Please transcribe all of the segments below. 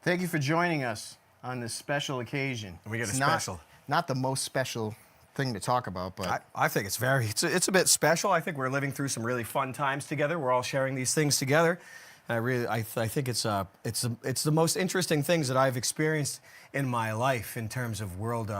Thank you for joining us on this special occasion. We get a It's special. Not the most special thing to talk about, but I think it's a bit special. I think we're living through some really fun times together. We're all sharing these things together. And I think it's the most interesting things that I've experienced in my life in terms of world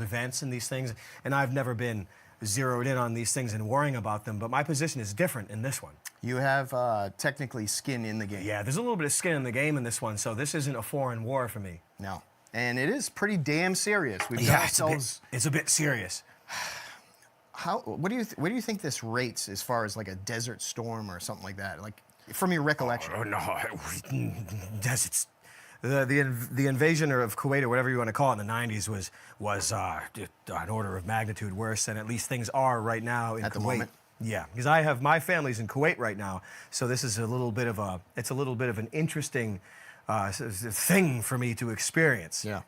events and these things. And I've never been zeroed in on these things and worrying about them. But my position is different in this one. you have technically skin in the game. Yeah, there's a little bit of skin in the game in this one, so this isn't a foreign war for me. No. And it is pretty damn serious. We've got Yeah, ourselves. it's a bit serious. What do you think this rates as far as like a desert storm or something like that? Like from your recollection. Oh no, it's the invasion of Kuwait or whatever you want to call it in the '90s was an order of magnitude worse than at least things are right now in At the Kuwait. moment. Yeah, because I have my family's in Kuwait right now, so this is a little bit of an interesting thing for me to experience. Yeah.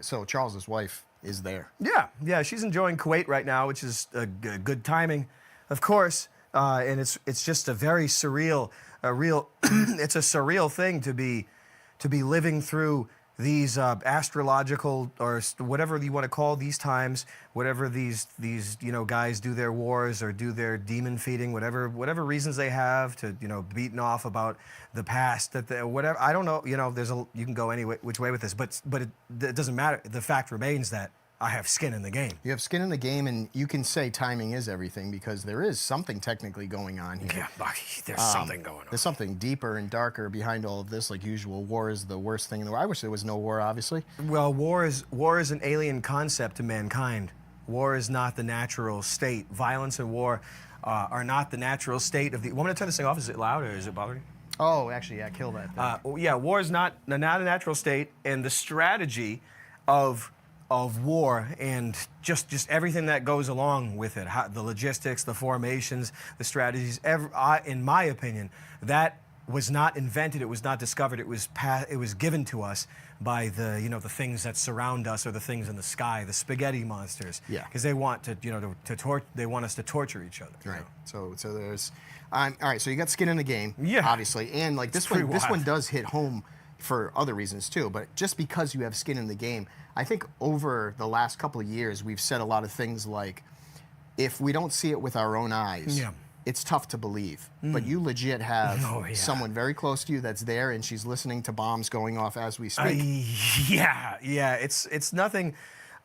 So Charles's wife is there. Yeah, she's enjoying Kuwait right now, which is good timing, of course. And it's just a very surreal, it's a surreal thing to be living through these astrological or whatever you want to call these times, whatever these guys do their wars or do their demon feeding, whatever reasons they have to beating off about the past whatever, I don't know, you can go which way with this, but it doesn't matter. The fact remains that I have skin in the game. You have skin in the game, and you can say timing is everything because there is something technically going on here. Yeah, there's something going on. There's something deeper and darker behind all of this. Like usual, war is the worst thing in the world. I wish there was no war, obviously. Well, war is an alien concept to mankind. War is not the natural state. Violence and war are not the natural state of the. Want me to turn this thing off? Is it loud or is it bothering you? Oh, actually, yeah, kill that thing. Yeah, war is not a natural state, and the strategy of war and just everything that goes along with it, the logistics, the formations, the strategies. In my opinion, that was not invented. It was not discovered. It was given to us by the the things that surround us or the things in the sky, the spaghetti monsters. Yeah. Because they want they want us to torture each other. Right. So there's. All right. So you got skin in the game. Yeah. Obviously, and like this one does hit home for other reasons too. But just because you have skin in the game, I think over the last couple of years we've said a lot of things like, if we don't see it with our own eyes, it's tough to believe. But you legit have someone very close to you that's there, and she's listening to bombs going off as we speak. Yeah. It's nothing.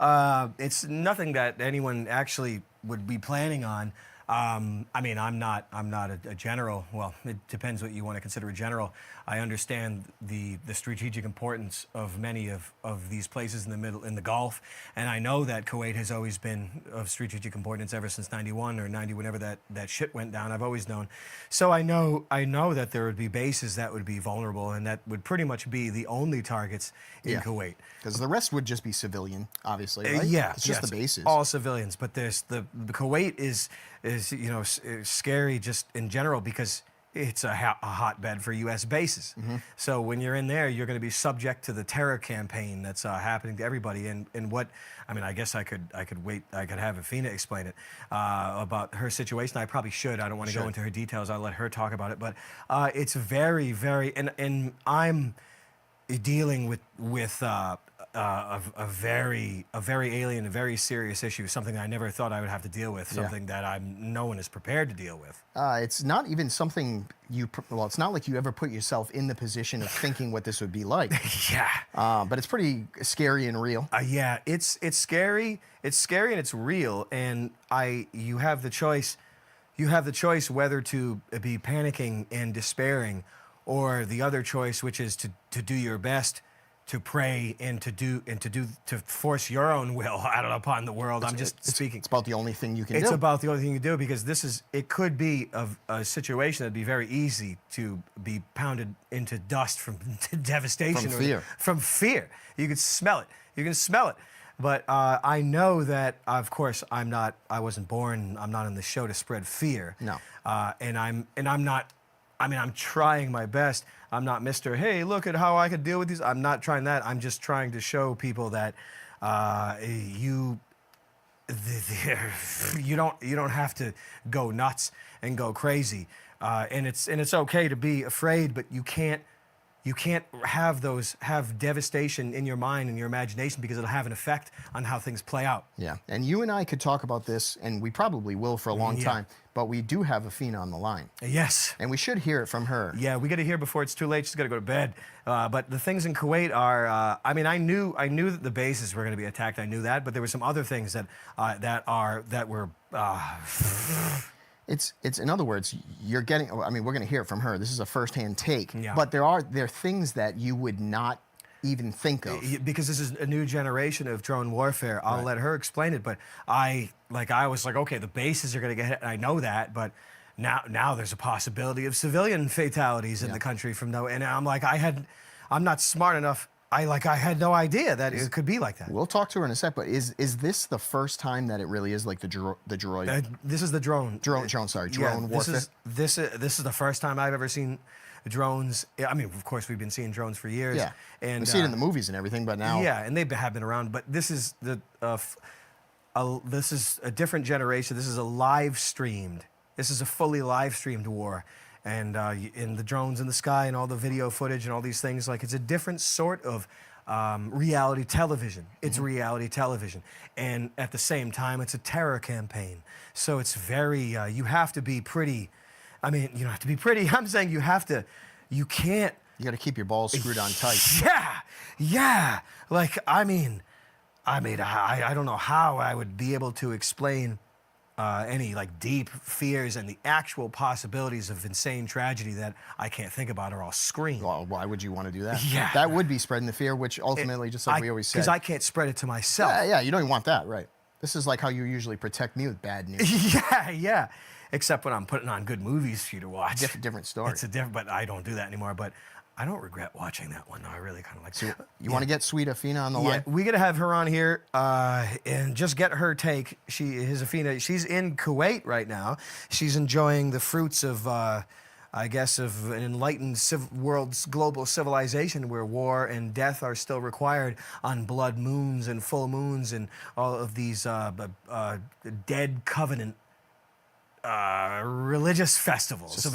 It's nothing that anyone actually would be planning on. I mean, I'm not a general. Well, it depends what you want to consider a general. I understand the strategic importance of many of these places in the Gulf, and I know that Kuwait has always been of strategic importance ever since '91 or '90, whenever that shit went down. I've always known. So I know that there would be bases that would be vulnerable, and that would pretty much be the only targets in Kuwait. Because the rest would just be civilian, obviously, right? It's just the bases. All civilians, but there's the Kuwait is scary just in general because it's a hotbed for U.S. bases. So when you're in there, you're going to be subject to the terror campaign that's happening to everybody. And what I mean, I guess I could have Athena explain it about her situation. I probably should. I don't want to go into her details. I'll let her talk about it. But it's very, very, and I'm dealing with a very alien, a very serious issue, something I never thought I would have to deal with, something that no one is prepared to deal with. It's not even something it's not like you ever put yourself in the position of thinking what this would be like. But it's pretty scary and real. It's scary. It's scary and it's real. And you have the choice whether to be panicking and despairing, or the other choice, which is to do your best, to pray and to force your own will out upon the world. I'm just speaking. It's about the only thing you can do. It's about the only thing you can do, because it could be a situation that'd be very easy to be pounded into dust from devastation. From fear. From fear. You can smell it. You can smell it. But I know that, of course, I wasn't born, I'm not on the show to spread fear. No. And I'm not, I mean, I'm trying my best. I'm not Mr. Hey, look at how I could deal with these. I'm not trying that. I'm just trying to show people that you don't have to go nuts and go crazy. And it's okay to be afraid, but you can't you can't have devastation in your mind and your imagination because it'll have an effect on how things play out. Yeah, and you and I could talk about this, and we probably will for a long time, but we do have Afina on the line. Yes. And we should hear it from her. Yeah, we got to hear before it's too late. She's got to go to bed. But the things in Kuwait are, I mean, I knew that the bases were going to be attacked. I knew that, but there were some other things that were. It's in other words, you're getting. I mean, we're going to hear it from her. This is a firsthand take. Yeah. But there are things that you would not even think of. Because this is a new generation of drone warfare. I'll let her explain it, but I was like, okay, the bases are going to get hit. I know that, but now there's a possibility of civilian fatalities in the country from no. And I'm like, I'm not smart enough. I had no idea that it could be like that. We'll talk to her in a sec, but is this the first time that it really is like the droid? This is the drone. Drone warfare. This is the first time I've ever seen drones. I mean, of course, we've been seeing drones for years. Yeah, and we see it in the movies and everything, but now. Yeah, and they have been around, but this is this is a different generation. This is a live streamed. This is a fully live streamed war. And in the drones in the sky and all the video footage and all these things, like it's a different sort of reality television. It's reality television. And at the same time, it's a terror campaign. So it's very, you have to be pretty, I mean, you don't have to be pretty. I'm saying you can't. You got to keep your balls screwed on tight. Yeah. Like, I don't know how I would be able to explain any like deep fears and the actual possibilities of insane tragedy that I can't think about or I'll scream. Well, why would you want to do that? Yeah. That would be spreading the fear, which ultimately, just like we always said. Because I can't spread it to myself. Yeah, you don't even want that, right? This is like how you usually protect me with bad news. Yeah. Except when I'm putting on good movies for you to watch. Different story. It's a different, but I don't do that anymore. But I don't regret watching that one, though. I really kind of like. So you want to get Sweet Afina on the line? We got to have her on here and just get her take. Afina. She's in Kuwait right now. She's enjoying the fruits of, I guess, of an enlightened world's global civilization where war and death are still required on blood moons and full moons and all of these dead covenant religious festivals. So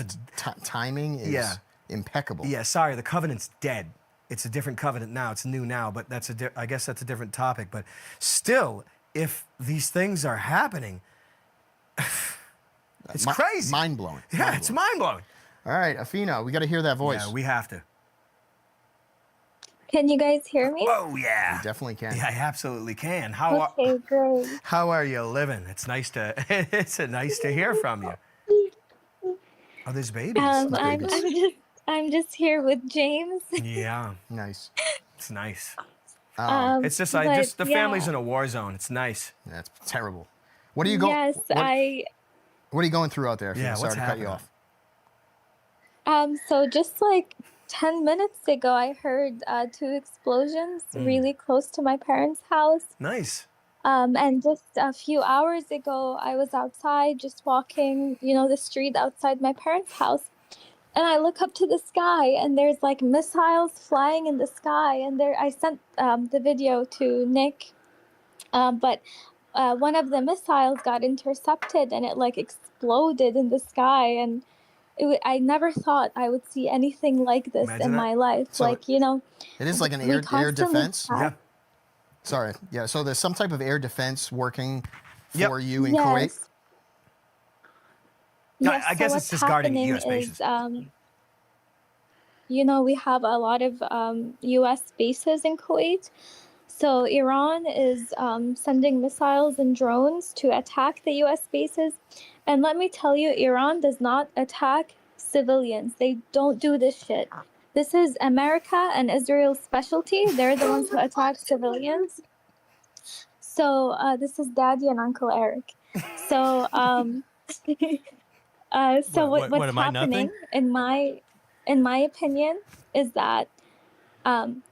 timing is impeccable. Yeah, sorry, the covenant's dead. It's a different covenant now. It's new now, but I guess that's a different topic. But still, if these things are happening, it's crazy. Mind-blowing. Yeah, it's mind-blowing. All right, Afina, we got to hear that voice. Yeah, we have to. Can you guys hear me? Oh, yeah. You definitely can. Yeah, I absolutely can. Okay, great. How are you living? It's nice to nice to hear from you. Oh, there's babies. I'm just here with James. Yeah. Nice. It's nice. It's just the family's in a war zone. It's nice. That's terrible. What are you going? Yes, what are you going through out there? Yeah, sorry to cut you off. So just like 10 minutes ago, I heard 2 explosions really close to my parents' house. Nice. And just a few hours ago, I was outside just walking, the street outside my parents' house. And I look up to the sky and there's like missiles flying in the sky. And I sent the video to Nick, but one of the missiles got intercepted and it like exploded in the sky. And I never thought I would see anything like this in my life. So it is like an air defense. Yeah. Sorry. Yeah. So there's some type of air defense working for you in Kuwait. Yes, I guess it's just guarding U.S. bases. We have a lot of U.S. bases in Kuwait. So Iran is sending missiles and drones to attack the U.S. bases. And let me tell you, Iran does not attack civilians. They don't do this shit. This is America and Israel's specialty. They're the ones who attack civilians. So this is Daddy and Uncle Eric. So what's happening in my opinion is that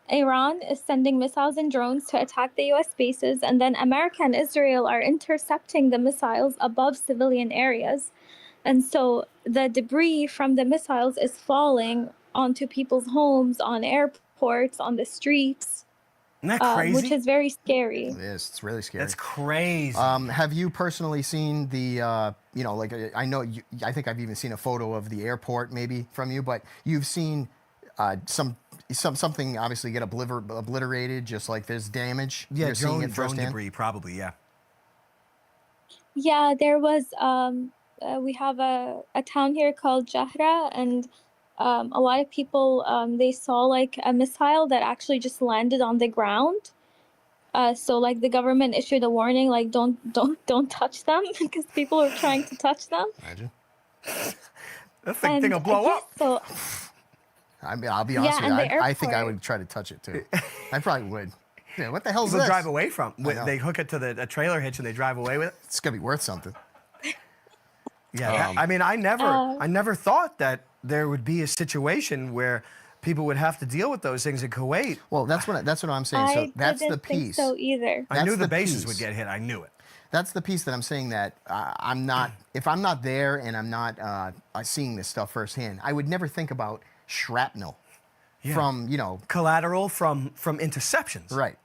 Iran is sending missiles and drones to attack the U.S. bases, and then America and Israel are intercepting the missiles above civilian areas. And so the debris from the missiles is falling onto people's homes, on airports, on the streets. Isn't that crazy? Which is very scary. It is. It's really scary. That's crazy. Have you personally seen the, I know, I think I've even seen a photo of the airport maybe from you, but you've seen some something obviously get obliterated, just like there's damage. Yeah, You're seeing it drone firsthand. debris probably. Yeah. Yeah, there was we have a town here called Jahra, and a lot of people they saw like a missile that actually just landed on the ground. So like the government issued a warning, like don't touch them because people were trying to touch them. Imagine. That thing will blow yeah, up. so I mean, I'll be honest yeah, with you. and the I think I airport. would try to touch it too. I probably would. Yeah, what the hell's People this? drive away from. know. They hook it to a trailer hitch and they drive away with it. It's gonna be worth something. Yeah. I mean, I never thought that there would be a situation where people would have to deal with those things in Kuwait. Well, that's what I'm saying. So I that's the didn't think piece. so either. I knew That's the the bases piece. would get hit. I knew it. That's the piece that I'm saying that I'm not. If I'm not there and I'm not seeing this stuff firsthand, I would never think about shrapnel Yeah. from Collateral from interceptions. right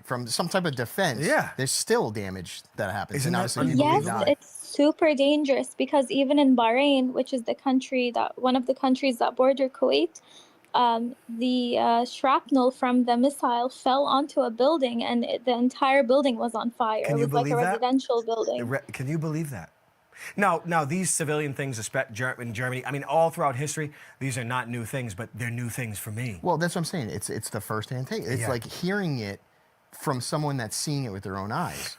from some type of defense. Yeah. There's still damage that happens. Isn't and that obviously people Yes, die. it's super dangerous because even in Bahrain, which is one of the countries that border Kuwait, the shrapnel from the missile fell onto a building and the entire building was on fire. Can It you was like a believe that? residential building. Can you believe that? Now these civilian things in Germany, I mean, all throughout history, these are not new things, but they're new things for me. Well, that's what I'm saying. It's the firsthand thing. It's Yeah. like hearing it from someone that's seeing it with their own eyes.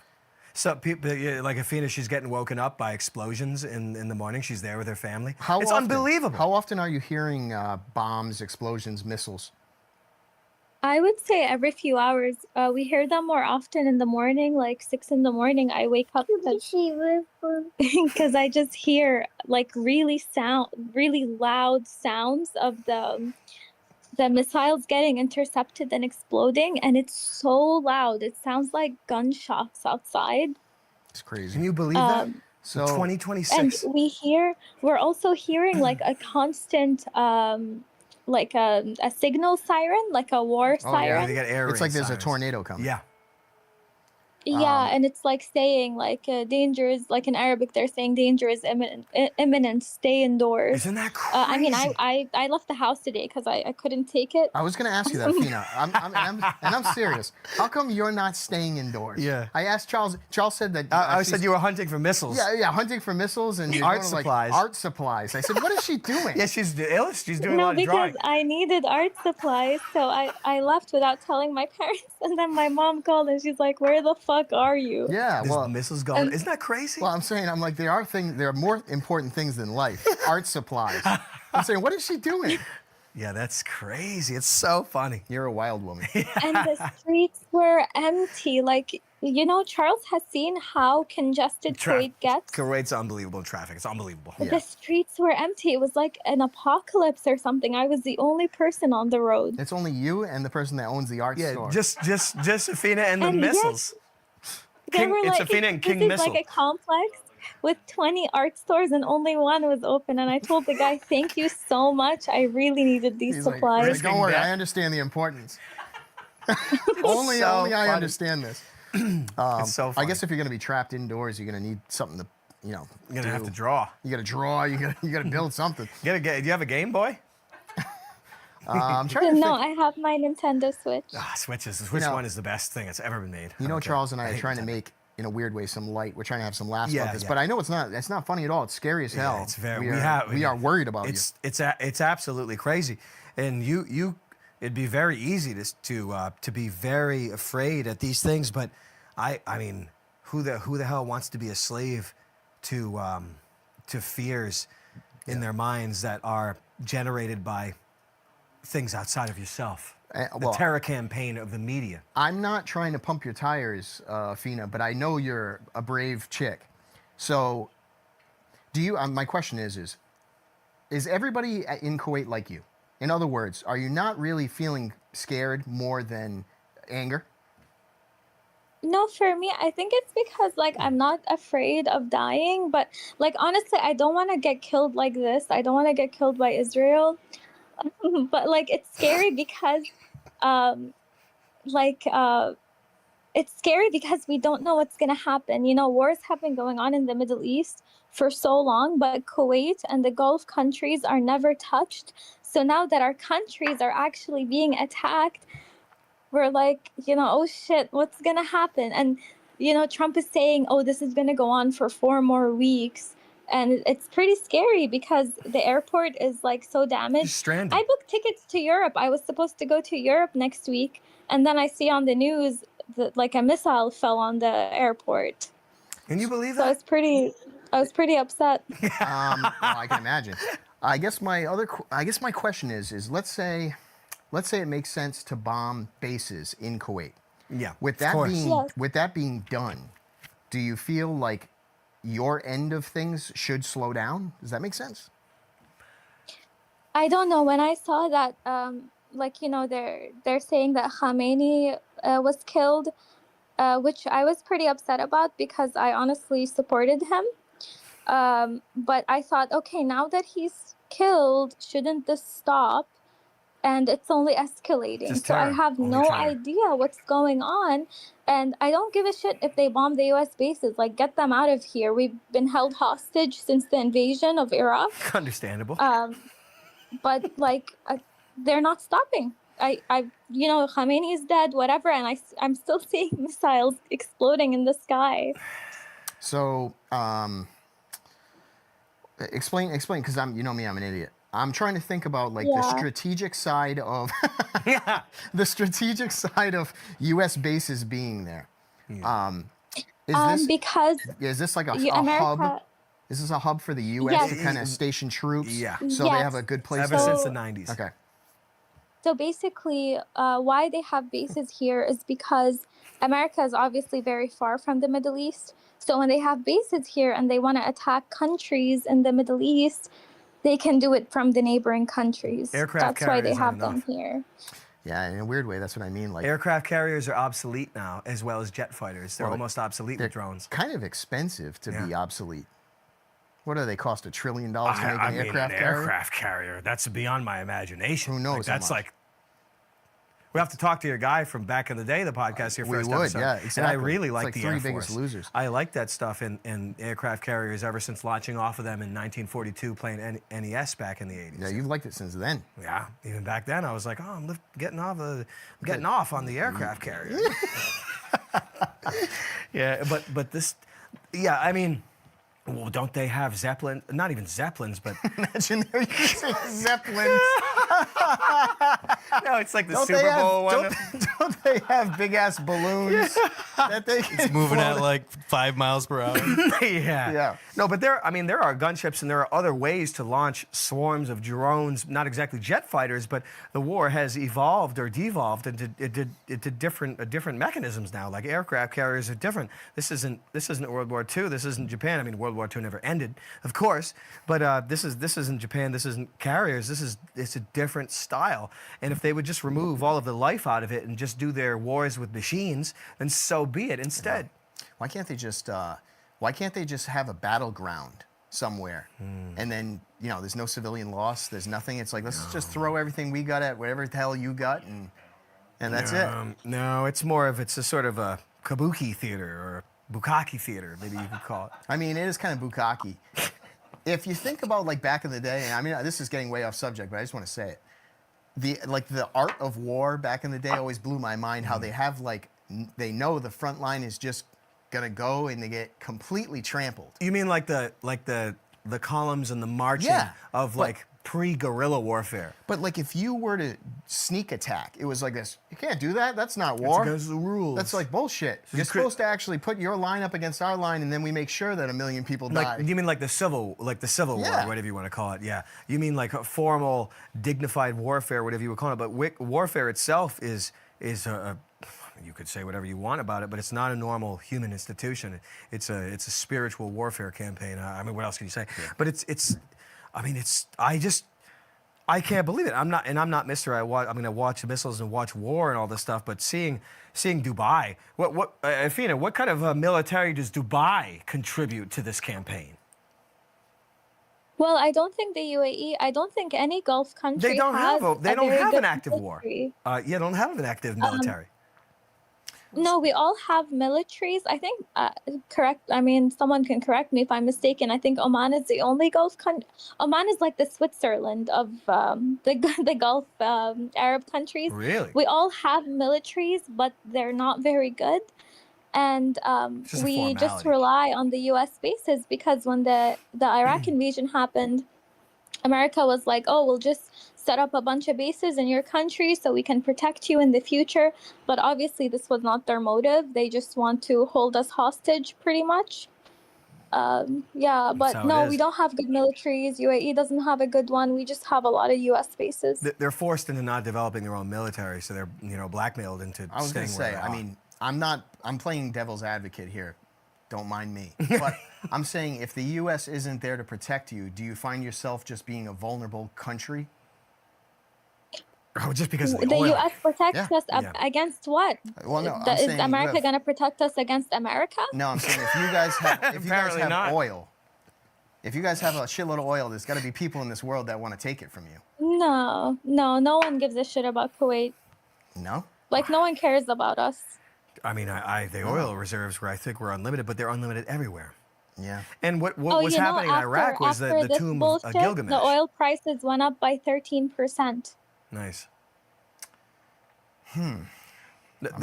So people, like Athena, she's getting woken up by explosions in the morning. She's there with her family. It's often? unbelievable. How often are you hearing bombs, explosions, missiles? I would say every few hours. We hear them more often in the morning, like 6 in the morning. I wake up because I just hear like really loud sounds of the missiles getting intercepted and exploding, and it's so loud. It sounds like gunshots outside. It's crazy. Can you believe that? So 2026. And we're also hearing like a constant like a signal siren, like a war Oh, yeah. siren. They got air it's raid like there's sirens. a tornado coming. Yeah. Yeah, and it's like saying like danger is, like in Arabic they're saying danger is imminent, stay indoors. Isn't that crazy? I mean, I left the house today because I couldn't take it. I was going to ask you that, Fina. I'm serious. How come you're not staying indoors? Yeah. I asked Charles. Charles said that. I she's- said you were hunting for missiles. Yeah, hunting for missiles and you're Art going to, like, supplies. art supplies. I said, what is she doing? Yeah, she's ill. She's doing a No, lot of because drawing. I needed art supplies, so I left without telling my parents, and then my mom called and she's like, "Where the fuck are you?" Yeah, There's well, missiles going. Isn't that crazy? well, I'm saying, I'm like, there are more important things than life. Art supplies. I'm saying, what is she doing? Yeah, that's crazy. It's so funny. You're a wild woman. And the streets were empty. Like, Charles has seen how congested Kuwait gets. Kuwait's unbelievable in traffic. It's unbelievable. Yeah. The streets were empty. It was like an apocalypse or something. I was the only person on the road. It's only you and the person that owns the art Yeah, store. just Athena and the And yes, missiles. There were It's like, Athena and King this Missile. is like a complex with 20 art stores and only one was open. And I told the guy, "Thank you so much. I really needed these He's like, supplies." don't worry, death. I understand the importance. only so I funny. understand this. It's so I funny. guess if you're going to be trapped indoors, you're going to need something to, You're gonna have do. to draw. You got to draw. You got to build something. Do you have a Game Boy? I'm trying to No, think. I have my Nintendo Switch. Switches. The Switch know- one is the best thing that's ever been made. You know, Okay. Charles and I are hate trying to Nintendo. make, in a weird way, some light. We're trying to have some laughs Yeah, about this, yeah. but I know it's not funny at all. It's scary as hell. Yeah, it's very. We are worried about you. It's absolutely crazy, and it'd be very easy to be very afraid at these things. But I mean, who the hell wants to be a slave to fears in their minds that are generated by things outside of yourself? The well, terror campaign of the media. I'm not trying to pump your tires, Fina, but I know you're a brave chick. So, do you? My question is everybody in Kuwait like you? In other words, are you not really feeling scared more than anger? No, for me, I think it's because like I'm not afraid of dying, but like honestly, I don't want to get killed like this. I don't want to get killed by Israel. But like it's scary because like it's scary because we don't know what's going to happen. Wars have been going on in the Middle East for so long, but Kuwait and the Gulf countries are never touched. So now that our countries are actually being attacked, we're like, oh shit, what's gonna happen? And Trump is saying, oh, this is gonna go on for 4 more weeks. And it's pretty scary because the airport is like so damaged. Stranded. I booked tickets to Europe. I was supposed to go to Europe next week, and then I see on the news that like a missile fell on the airport. Can you believe So that? I was pretty upset. Well, I can imagine. I guess my question is let's say it makes sense to bomb bases in Kuwait. Yeah. With that being done, do you feel like your end of things should slow down? Does that make sense? I don't know. When I saw that, they're saying that Khamenei was killed, which I was pretty upset about because I honestly supported him. But I thought, okay, now that he's killed, shouldn't this stop? And it's only escalating. So I have no idea what's going on. And I don't give a shit if they bomb the US bases. Like, get them out of here. We've been held hostage since the invasion of Iraq. Understandable. But they're not stopping. Khamenei is dead, whatever, and I'm still seeing missiles exploding in the sky. So, explain, because I'm an idiot. I'm trying to think about the strategic side of the strategic side of U.S. bases being there. Is this like a hub? Is this a hub for the U.S. to kind of station troops? Yeah. So they have a good place. Ever since the 90s. Okay. So basically, why they have bases here is because America is obviously very far from the Middle East. So when they have bases here and they want to attack countries in the Middle East, they can do it from the neighboring countries. That's why they have them here. Yeah, in a weird way, that's what I mean. Like, aircraft carriers are obsolete now, as well as jet fighters. They're almost obsolete with drones. Kind of expensive to be obsolete. What do they cost? $1 trillion to make an aircraft carrier? Aircraft carrier. That's beyond my imagination. Who knows? That's we have to talk to your guy from back in the day, the podcast here first episode. Yeah, exactly. And I really like the Air Three Force. Biggest Losers. I like that stuff in aircraft carriers ever since launching off of them in 1942, playing NES back in the 80s. Yeah, you've liked it since then. Yeah, even back then I was like, oh, I'm getting off on the aircraft carrier. Yeah, but this, yeah, I mean. Well, don't they have Zeppelin? Not even Zeppelins, but imagine they're using Zeppelins. No, it's like the Super Bowl one. Don't they have big ass balloons that they? It's moving at like 5 miles per hour. Yeah. No, but there are gunships and there are other ways to launch swarms of drones. Not exactly jet fighters, but the war has evolved or devolved into different mechanisms now. Like aircraft carriers are different. This isn't World War II. This isn't Japan. I mean, World War II never ended, of course. But this isn't Japan. This isn't carriers. It's a different style. And if they would just remove all of the life out of it and just do their wars with machines, then so be it. Instead, why can't they just have a battleground somewhere, and then there's no civilian loss. There's nothing. It's like let's just throw everything we got at whatever the hell you got, and that's it. No, it's a sort of a kabuki theater or bukkake theater, maybe you could call it. I mean, it is kind of bukkake. If you think about back in the day, and I mean this is getting way off subject, but I just want to say it. The art of war back in the day always blew my mind. How they have they know the front line is just gonna go and they get completely trampled. You mean like the columns and the marching of pre-guerrilla warfare? But if you were to sneak attack, it was like this. You can't do that. That's not war. That's against the rules. That's bullshit. You're supposed to actually put your line up against our line, and then we make sure that 1 million people die. You mean the Civil War, whatever you want to call it? Yeah. You mean a formal, dignified warfare, whatever you would call it? But warfare itself is a you could say whatever you want about it, but it's not a normal human institution. It's a spiritual warfare campaign. I mean, what else can you say? Yeah. But I can't believe it. I'm not Mr. I'm going to watch missiles and watch war and all this stuff, but seeing Dubai, Afina, what kind of military does Dubai contribute to this campaign? Well, I don't think the UAE, I don't think any Gulf country they don't have an active military. war. They don't have an active military. No, we all have militaries. I think, correct. I mean, someone can correct me if I'm mistaken. I think Oman is the only Gulf country. Oman is like the Switzerland of the Gulf Arab countries. Really? We all have militaries, but they're not very good. And It's just a we just formality. rely on the U.S. bases because when the Iraq invasion happened, America was like, oh, we'll just set up a bunch of bases in your country so we can protect you in the future. But obviously, this was not their motive. They just want to hold us hostage, pretty much. Yeah, That's but how it no, is. we don't have good militaries. UAE doesn't have a good one. We just have a lot of U.S. bases. They're forced into not developing their own military, so they're blackmailed into I was going staying to where say, they I are. mean, I'm playing devil's advocate here. Don't mind me. But I'm saying if the U.S. isn't there to protect you, do you find yourself just being a vulnerable country? Oh, just because of the The oil. U.S. protects Yeah. us Yeah. against what? Well, no, I'm Is saying you America have- going to protect us against America? No, I'm saying if you guys have, Apparently not. oil, if you guys have a shitload of oil, there's got to be people in this world that want to take it from you. No one gives a shit about Kuwait. No? Like, no one cares about us. I mean, the oil reserves I think were unlimited, but they're unlimited everywhere. Yeah. And what Oh, was happening in Iraq was after the this tomb bullshit, of Gilgamesh. the oil prices went up by 13%. Nice. I'm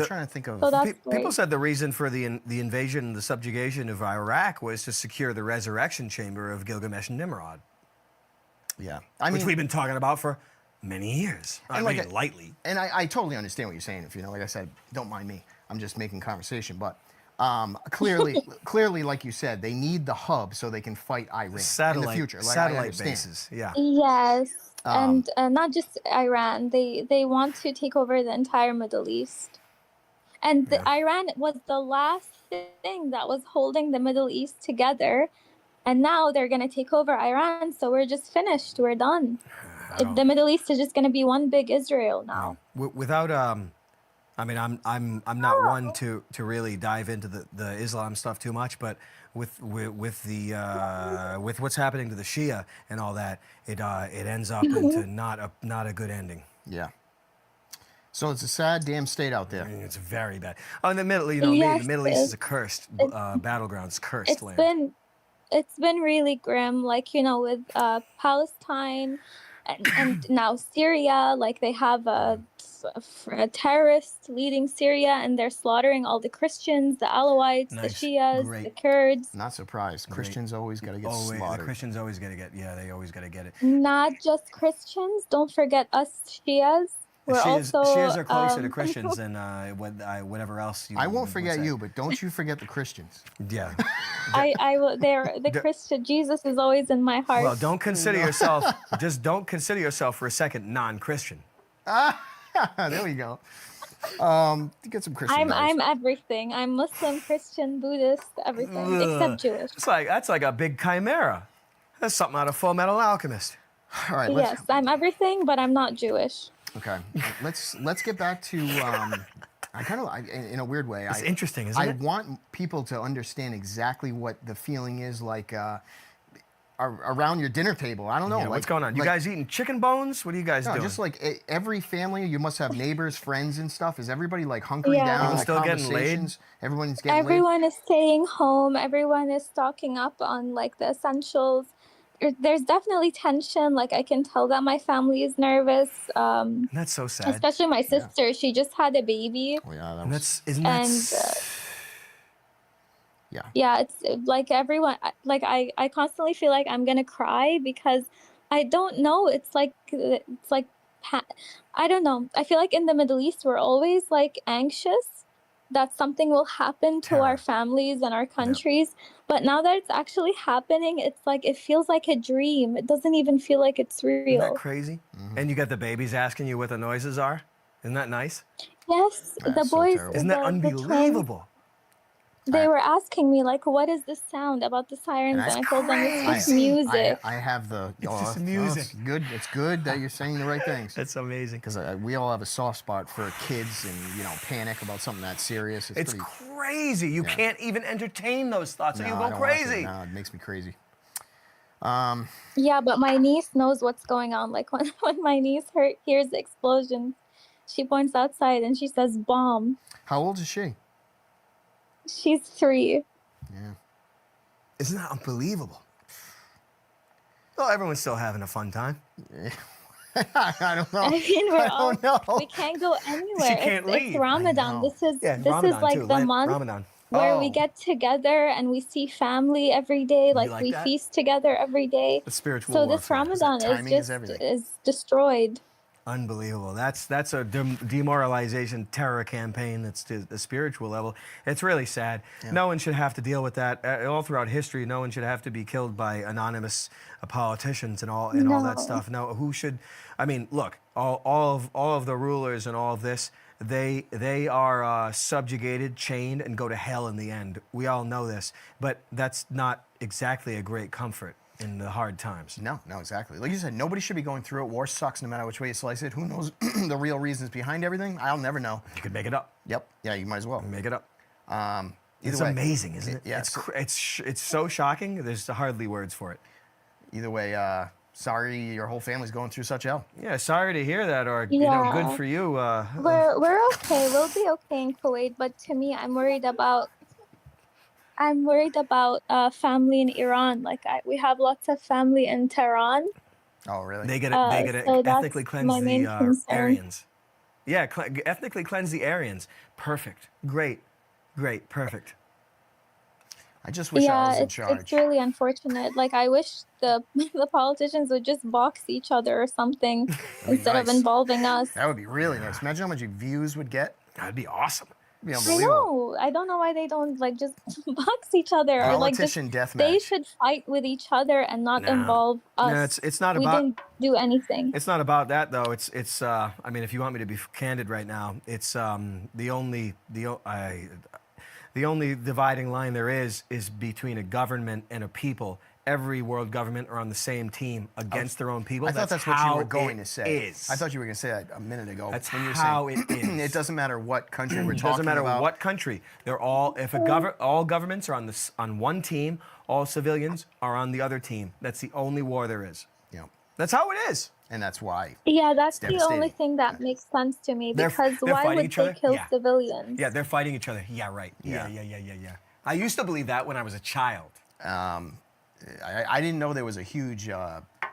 trying to think of. So that's People great. said the reason for the invasion and the subjugation of Iraq was to secure the resurrection chamber of Gilgamesh and Nimrod, Yeah. I which mean, we've been talking about for many years. I And mean, like lightly. and I totally understand what you're saying. If you know, like I said, don't mind me. I'm just making conversation. But clearly, like you said, they need the hub so they can fight Iran in the future. Like, I satellite understand. bases. Yeah. Yes, and not just Iran. They want to take over the entire Middle East. And Iran was the last thing that was holding the Middle East together. And now they're going to take over Iran. So we're just finished. We're done. The Middle East is just going to be one big Israel now. Without I mean, I'm not one to really dive into the Islam stuff too much, but with what's happening to the Shia and all that, it ends up into not a good ending. Yeah. So it's a sad damn state out I there. mean, it's very bad. Oh, in the Middle, Yes, the Middle East is a cursed battleground. It's cursed land. It's been really grim, like, with Palestine and now Syria. Like, they have a terrorist leading Syria, and they're slaughtering all the Christians, the Alawites, Nice. the Shias, Great. the Kurds. Not surprised. Christians always got to get The slaughtered. Christians always got to get. Yeah, they always got to get it. Not just Christians. Don't forget us Shias. We're also Shias are closer to Christians than whatever else. I won't would forget say. you, but don't you forget the Christians. I Yeah. will. They're the Christian. Jesus is always in my heart. Well, don't consider yourself. Just don't consider yourself for a second non-Christian. There we go. Get some Christian. I'm everything. I'm Muslim, Christian, Buddhist, everything except Jewish. That's like a big chimera. That's something out of Full Metal Alchemist. All right. Yes, I'm everything, but I'm not Jewish. Okay. Let's get back to. In a weird way. It's interesting, isn't I it? want people to understand exactly what the feeling is like around your dinner table. I don't know. Yeah, like, what's going on? You guys eating chicken bones? What are you guys No, doing? just like every family, you must have neighbors, friends, and stuff. Is everybody like hunkering Yeah. down? People Like, still getting laid? conversations? Everyone's getting laid. Everyone is staying home. Everyone is stocking up on like the essentials. There's definitely tension. Like, I can tell that my family is nervous. That's so sad. Especially my sister. She just had a baby. Oh, yeah, that And was, yeah. Yeah, it's like everyone, like I constantly feel like I'm gonna cry because I don't know. It's like I don't know. I feel like in the Middle East we're always like anxious that something will happen to Terror. our families and our countries. But now that it's actually happening, it's like it feels like a dream. It doesn't even feel like it's Isn't real. that crazy? And you got the babies asking you what the noises are. Isn't that nice? Yes, the That's so boys. terrible. Isn't that the twins, unbelievable? they were asking me like, "What is this sound about the sirens?" That's And I told them it's just crazy. music. I have the. It's just It's music. good. It's good that you're saying the right things. That's amazing. Because we all have a soft spot for kids and panic about something that serious. It's pretty, crazy. You can't even entertain those thoughts, or no, you I go don't want to. crazy. No, it makes me crazy. Yeah, but my niece knows what's going on. Like when my niece hears the explosion, She points outside and she says, bomb. How old is she? She's 3. Yeah. Isn't that unbelievable? Well, everyone's still having a fun time. I don't know. I mean, I don't know. we can't go anywhere. can't leave. It's Ramadan. I know. This is Yeah, this Ramadan is like too, the Lent, month Ramadan. where Oh. we get together and we see family every day. Like, like we that? feast together every day. The spiritual So warfare. this Ramadan timing is everything. is destroyed. Unbelievable. That's a demoralization terror campaign that's to the spiritual level. It's really sad. Yeah. No one should have to deal with that. All throughout history, no one should have to be killed by anonymous politicians and all that No. stuff. No, who should? I mean, look, all of the rulers and all of this, they are subjugated, chained, and go to hell in the end. We all know this, but that's not exactly a great comfort in the hard times. No, exactly. Like you said, nobody should be going through it. War sucks no matter which way you slice it. Who knows the real reasons behind everything? I'll never know. You could make it up. Yep. Yeah, you might as well. Make it up. Either It's way, amazing, isn't it? Yeah. It's so shocking. There's hardly words for it. Either way, sorry your whole family's going through such hell. Yeah, sorry to hear that, or Yeah. good for you. We're okay. We'll be okay in Kuwait, but to me, I'm worried about family in Iran. Like, we have lots of family in Tehran. Oh, really? They get so ethnically that's cleanse my main the concern. Aryans. Yeah, ethnically cleanse the Aryans. Perfect. Great. Perfect. I just wish I was in it's charge. really unfortunate. Like, I wish the politicians would just box each other or something instead of nice. involving us. That would be really nice. Imagine how much views would get. That'd be awesome. It'd be I unbelievable. know. I don't know why they don't like just box each other or like just Politician deathmatch. they should fight with each other and not No. involve us. No, it's not we about. didn't do anything. It's not about that though. It's. I mean, if you want me to be candid right now, it's the only dividing line there is between a government and a people. Every world government are on the same team against their own people. I thought that's what how you were going to it say. is. I thought you were going to say that a minute ago. That's when you were how saying, it is. It doesn't matter what country we're It talking doesn't matter about. what country. They're all all governments are on one team. All civilians are on the other team. That's the only war there is. Yeah. That's how it is. And that's why. Yeah, that's the only devastating. thing that makes sense to me They're because fighting why would each other? they kill Yeah. civilians? Yeah, they're fighting each other. Yeah, right. Yeah. I used to believe that when I was a child. I didn't know there was a huge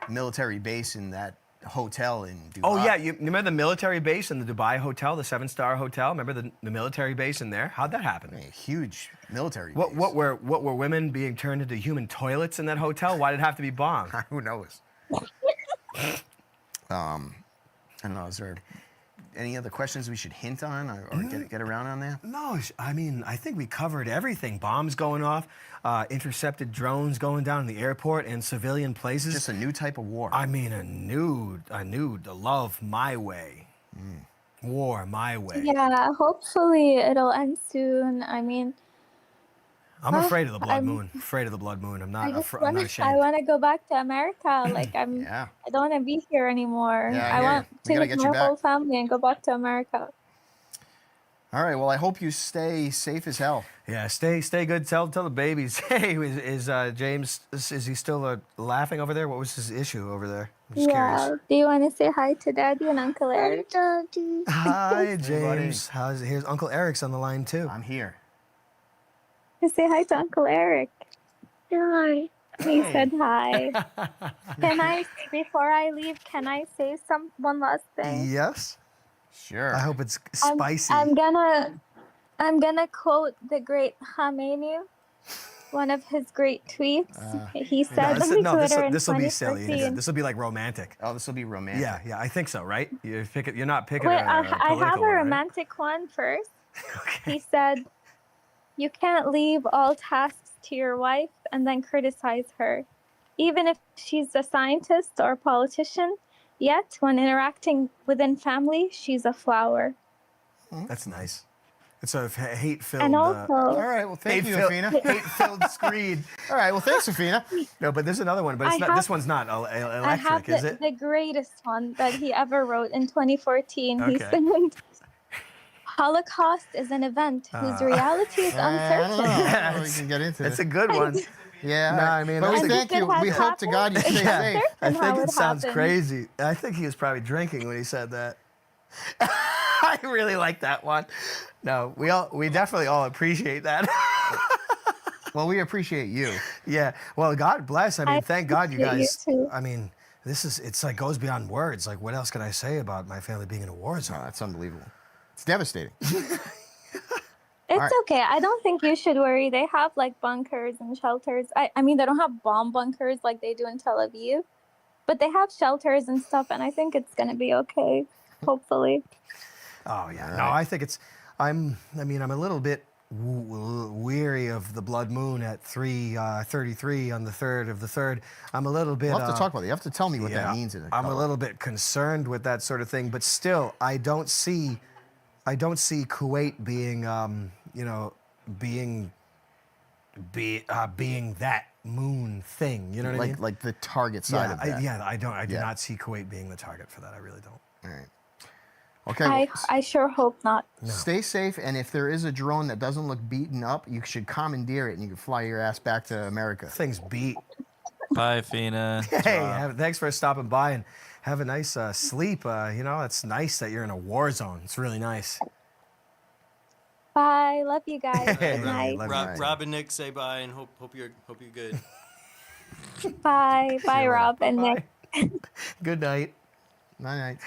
military base in that hotel in Dubai. Oh yeah, you remember the military base in the Dubai hotel, the 7-star hotel? Remember the military base in there? How'd that happen? A huge military base. What were women being turned into human toilets in that hotel? Why did it have to be bombed? Who knows? I don't know. Is there any other questions we should hint on or get around on there? No, I mean, I think we covered everything. Bombs going off, intercepted drones going down in the airport and civilian places. Just a new type of war. I mean, the love my way. War my way. Yeah, hopefully it'll end soon. I mean, I'm afraid of the blood I'm- moon. Afraid of the blood moon. I'm not, I just I'm want not to. ashamed. I want to go back to America. Like Yeah. I don't want to be here anymore. Yeah, I I hear want you. We gotta to get take you my back. whole family and go back to America. All right. Well, I hope you stay safe as hell. Yeah, stay good. Tell the babies. Hey, is James? Is he still laughing over there? What was his issue over there? I'm just Yeah. curious. Do you want to say hi to Daddy and Uncle Eric? Daddy. Hi, buddy. James. How's it? Here's Uncle Eric's on the line too. I'm here. Say hi to Uncle Eric. Hi. He said hi. Can I, before I leave, can I say one last thing? Yes. Sure. I hope it's spicy. I'm gonna quote the great Khamenei, one of his great tweets. He said on Twitter in this will be silly. 2014. This will be like romantic. Oh, this will be romantic. Yeah, I think so, right? You're not picking Wait, a I political have a one, right? romantic one first. Okay. He said, "You can't leave all tasks to your wife and then criticize her, even if she's a scientist or a politician. Yet, when interacting within family, she's a flower." That's nice. It's a hate-filled. And also, All right. Well, thank you, Afina. Hate-filled screed. All right. Well, thanks, Afina. No, but there's another one. But it's I not. have- This one's not I have electric, is it? the greatest one that he ever wrote in 2014. He Okay. said, "Holocaust is an event whose reality is I don't uncertain." know. Yes. We can get into It's it. a good one. Yeah. No, I mean, but we that's a- thank you. If it We has hope to God you happened, stay it's safe. I uncertain think how it sounds happened. crazy. I think he was probably drinking when he said that. I really like that one. No, we definitely all appreciate that. Well, we appreciate you. Yeah. Well, God bless. I mean, I thank God you appreciate you guys. too. I mean, it's like goes beyond words. Like, what else can I say about my family being in a war Oh, zone? that's unbelievable. It's devastating. It's right. okay. I don't think you should worry. They have like bunkers and shelters. I mean, they don't have bomb bunkers like they do in Tel Aviv, but they have shelters and stuff, and I think it's gonna be okay. Hopefully. Oh yeah. All No, right. I think it's. I mean, I'm a little bit weary of the blood moon at 3:33 on the 3rd of the 3rd. I'm a little bit. We'll have to talk about it. You have to tell me what that means. I'm a little bit concerned with that sort of thing, but still, I don't see Kuwait being, being that moon thing. You know what I mean? Like the target side of that. I do Yeah. not see Kuwait being the target for that. I really don't. All right. Okay. I sure hope not. Stay safe, and if there is a drone that doesn't look beaten up, you should commandeer it, and you can fly your ass back to America. Things beat. Bye, Fina. Hey, thanks for stopping by and have a nice sleep. It's nice that you're in a war zone. It's really nice. Bye. Love you guys. Hey, Good night. love you. Right. Rob and Nick say bye and hope you're good. Bye. Bye, Rob and Nick. Good night. Night.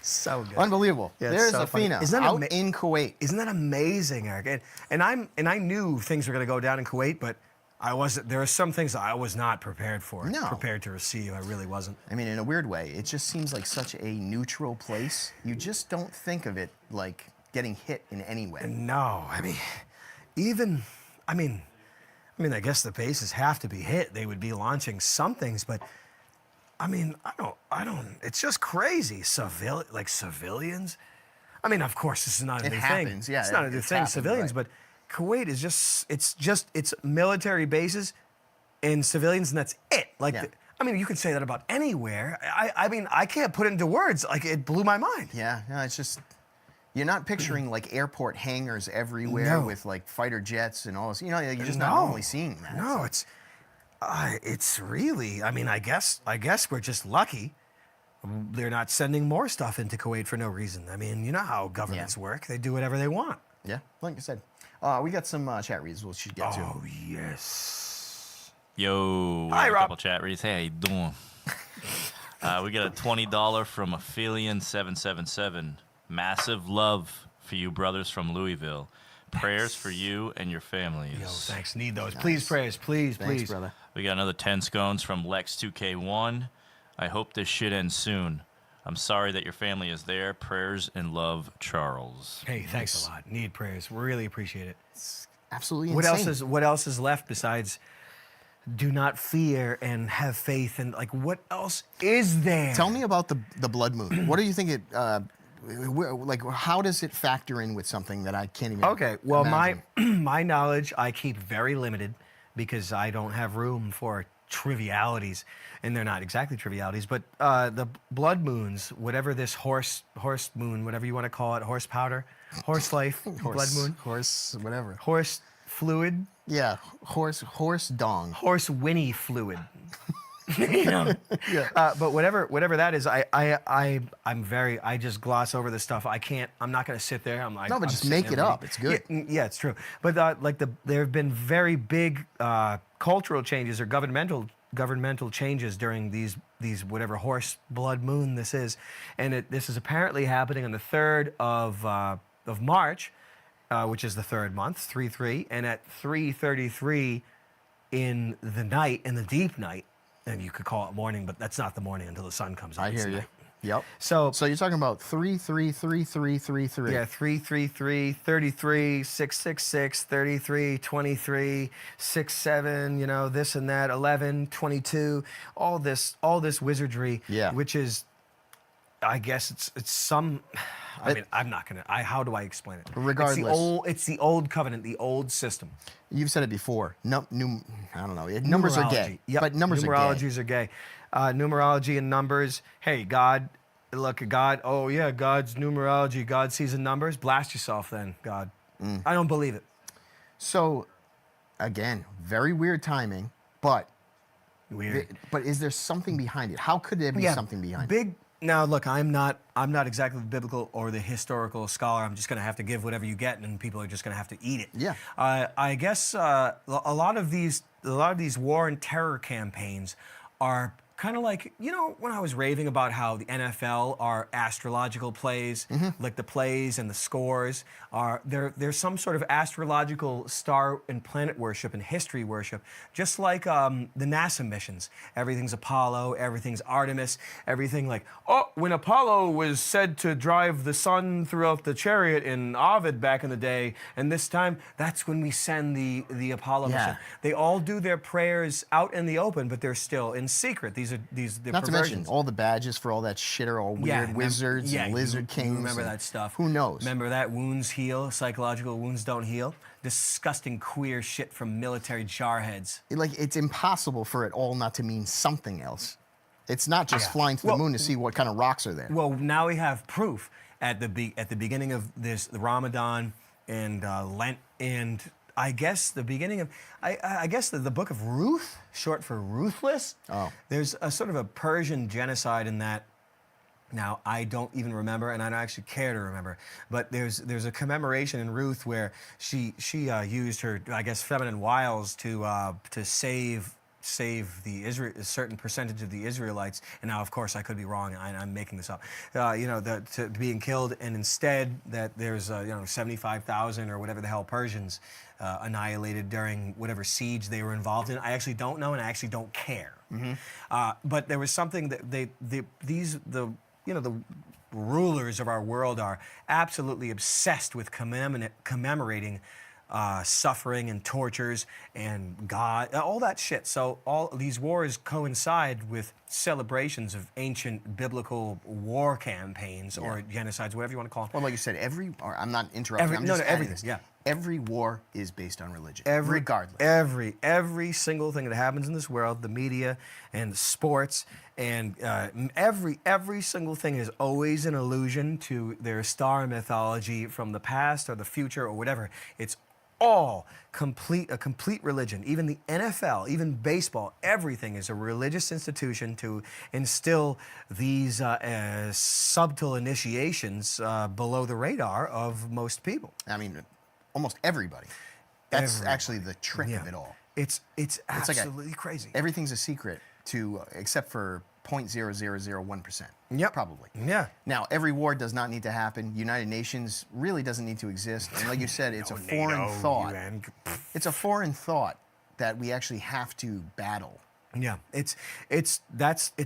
So good. Unbelievable. Yeah, it's There's so funny. Afina Isn't that out in Kuwait. Isn't that amazing, Eric? And I knew things were going to go down in Kuwait, but I wasn't. There are some things I was not prepared for. No. Prepared to receive. I really wasn't. I mean, in a weird way, it just seems like such a neutral place. You just don't think of it like getting hit in any way. No, I mean, I guess the bases have to be hit. They would be launching some things, but I mean, I don't. It's just crazy. Civilians. I mean, of course, this is not a It new happens, thing. yeah, It's not a new it's thing. happened, Civilians, right. but Kuwait is it's military bases and civilians, and that's it. Like, Yeah. I mean, you can say that about anywhere. I mean, I can't put it into words. Like, it blew my mind. Yeah, no, it's just you're not picturing like airport hangars everywhere No. with like fighter jets and all this. You're just No. not normally seeing that. No, it's really. I mean, I guess we're just lucky. They're not sending more stuff into Kuwait for no reason. I mean, you know how governments work. They do whatever they want. Yeah, like I said, we got some chat reads we should get to. Oh, yes. Yo, we Hi, have a Rob. couple chat reads. Hey, how you doing? We got a $20 from Aphelion777. Massive love for you brothers from Louisville. Prayers for you and your families. Yo, thanks. Need those. Please, prayers. Please, Thanks, please. brother. We got another 10 scones from Lex2K1. I hope this shit ends soon. I'm sorry that your family is there. Prayers and love, Charles. Hey, thanks a lot. Need prayers. We really appreciate it. Absolutely What insane. what else is left besides do not fear and have faith, and like what else is there? Tell me about the blood moon. What do you think it? Like, how does it factor in with something that I can't even? Okay, well, imagine? my knowledge I keep very limited because I don't have room for trivialities, and they're not exactly trivialities. But the blood moons, whatever this horse moon, whatever you want to call it, horse powder, horse life, blood moon, horse, whatever. horse fluid, Yeah, horse dong. horse winnie fluid. You know? But whatever that is, I just gloss over the stuff. I'm not going to sit there. No, but I'm just sitting make there it up. reading. It's good. Yeah, it's true. But there have been very big cultural changes or governmental changes during these whatever horse blood moon this is, and this is apparently happening on the 3rd of March, which is the 3rd month, 3/3, and at 3:33 in the deep night. And you could call it morning, but that's not the morning until the sun comes up. I It's hear you. night. Yep. So you're talking about 3-3-3-3-3-3. yeah, 3:33, 33, 666, 33, 23, 67, this and that, 11, 22, all this wizardry, Yeah. which is, I guess it's some, I mean, I'm not going to, how do I explain it? Regardless. It's the old covenant, the old system. You've said it before. I don't know. Numbers are gay. Numerology. Yep. But numbers are gay. Numerologies are gay. Numerology and numbers. Hey, God, look at God. Oh, yeah, God's numerology. God sees in numbers. Blast yourself then, God. I don't believe it. So, again, very weird timing, but Weird. but is there something behind it? How could there be something behind it? Now, look, I'm not exactly the biblical or the historical scholar. I'm just going to have to give whatever you get, and people are just going to have to eat it. Yeah. I guess a lot of these war and terror campaigns are kind of like, you know, when I was raving about how the NFL are astrological plays, like the plays and the scores are there's some sort of astrological star and planet worship and history worship, just like the NASA missions. Everything's Apollo, everything's Artemis, everything like, oh, when Apollo was said to drive the sun throughout the chariot in Ovid back in the day, and this time that's when we send the Apollo mission. They all do their prayers out in the open, but they're still in secret. They're Not to mention all the badges for all that shit are all weird wizards and lizard kings. You remember that stuff? Who knows? Remember that wounds heal, psychological wounds don't heal. Disgusting queer shit from military jarheads. It's impossible for it all not to mean something else. It's not just flying to the moon to see what kind of rocks are there. Well, now we have proof at the beginning of the Ramadan and Lent, and I guess the beginning of, I guess the book of Ruth, short for ruthless. Oh. There's a sort of a Persian genocide in that. Now, I don't even remember, and I don't actually care to remember, but there's a commemoration in Ruth where she used her, I guess, feminine wiles to save a certain percentage of the Israelites, and now, of course, I could be wrong. I'm making this up. To being killed, and instead that there's 75,000 or whatever the hell Persians annihilated during whatever siege they were involved in. I actually don't know, and I actually don't care. But there was something that the rulers of our world are absolutely obsessed with commemorating suffering and tortures and God, all that shit. So all these wars coincide with celebrations of ancient biblical war campaigns or genocides, whatever you want to call them. Well, like you said, I'm not interrupting. I'm just adding everything. this. Yeah. Every war is based on religion, regardless. Every single thing that happens in this world, the media and the sports, and every single thing is always an allusion to their star mythology from the past or the future or whatever. It's all a complete religion. Even the NFL, even baseball, everything is a religious institution to instill these subtle initiations below the radar of most people. I mean, almost everybody. That's actually the trick of it all. It's absolutely crazy. Everything's a secret except for 0.0001%. Yep. Probably. Yeah. Now, every war does not need to happen. United Nations really doesn't need to exist. And like you said, it's a foreign thought. UN. It's a foreign thought that we actually have to battle. Yeah, it's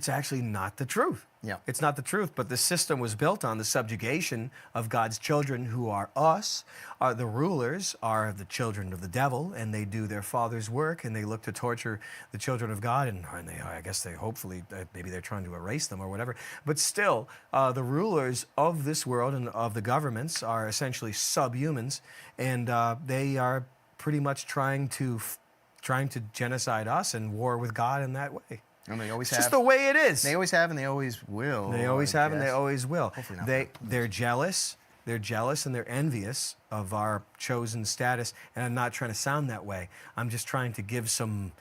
actually not the truth. Yeah. It's not the truth, but the system was built on the subjugation of God's children, who are us. The rulers are the children of the devil, and they do their father's work, and they look to torture the children of God, and I guess they hopefully, maybe they're trying to erase them or whatever. But still, the rulers of this world and of the governments are essentially subhumans, and they are pretty much trying to genocide us and war with God in that way. And they always It's just the way it is. They always have and they always will. They always have and they always will. Hopefully not. They're jealous. They're jealous and they're envious of our chosen status. And I'm not trying to sound that way. I'm just trying to give some,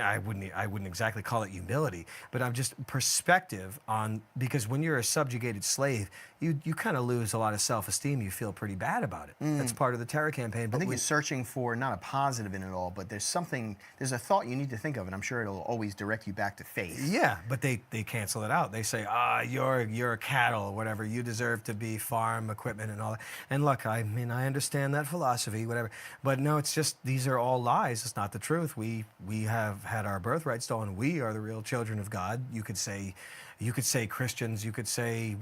I wouldn't exactly call it humility, but I'm just perspective on, because when you're a subjugated slave, you kind of lose a lot of self-esteem. You feel pretty bad about it. That's part of the terror campaign. But I think you're searching for not a positive in it all, but there's a thought you need to think of, and I'm sure it'll always direct you back to faith. Yeah, but they cancel it out. They say, you're a cattle or whatever. You deserve to be farm equipment and all that. And look, I mean, I understand that philosophy, whatever. But no, it's just, these are all lies. It's not the truth. We have had our birthright stolen. We are the real children of God. You could say Christians, you could say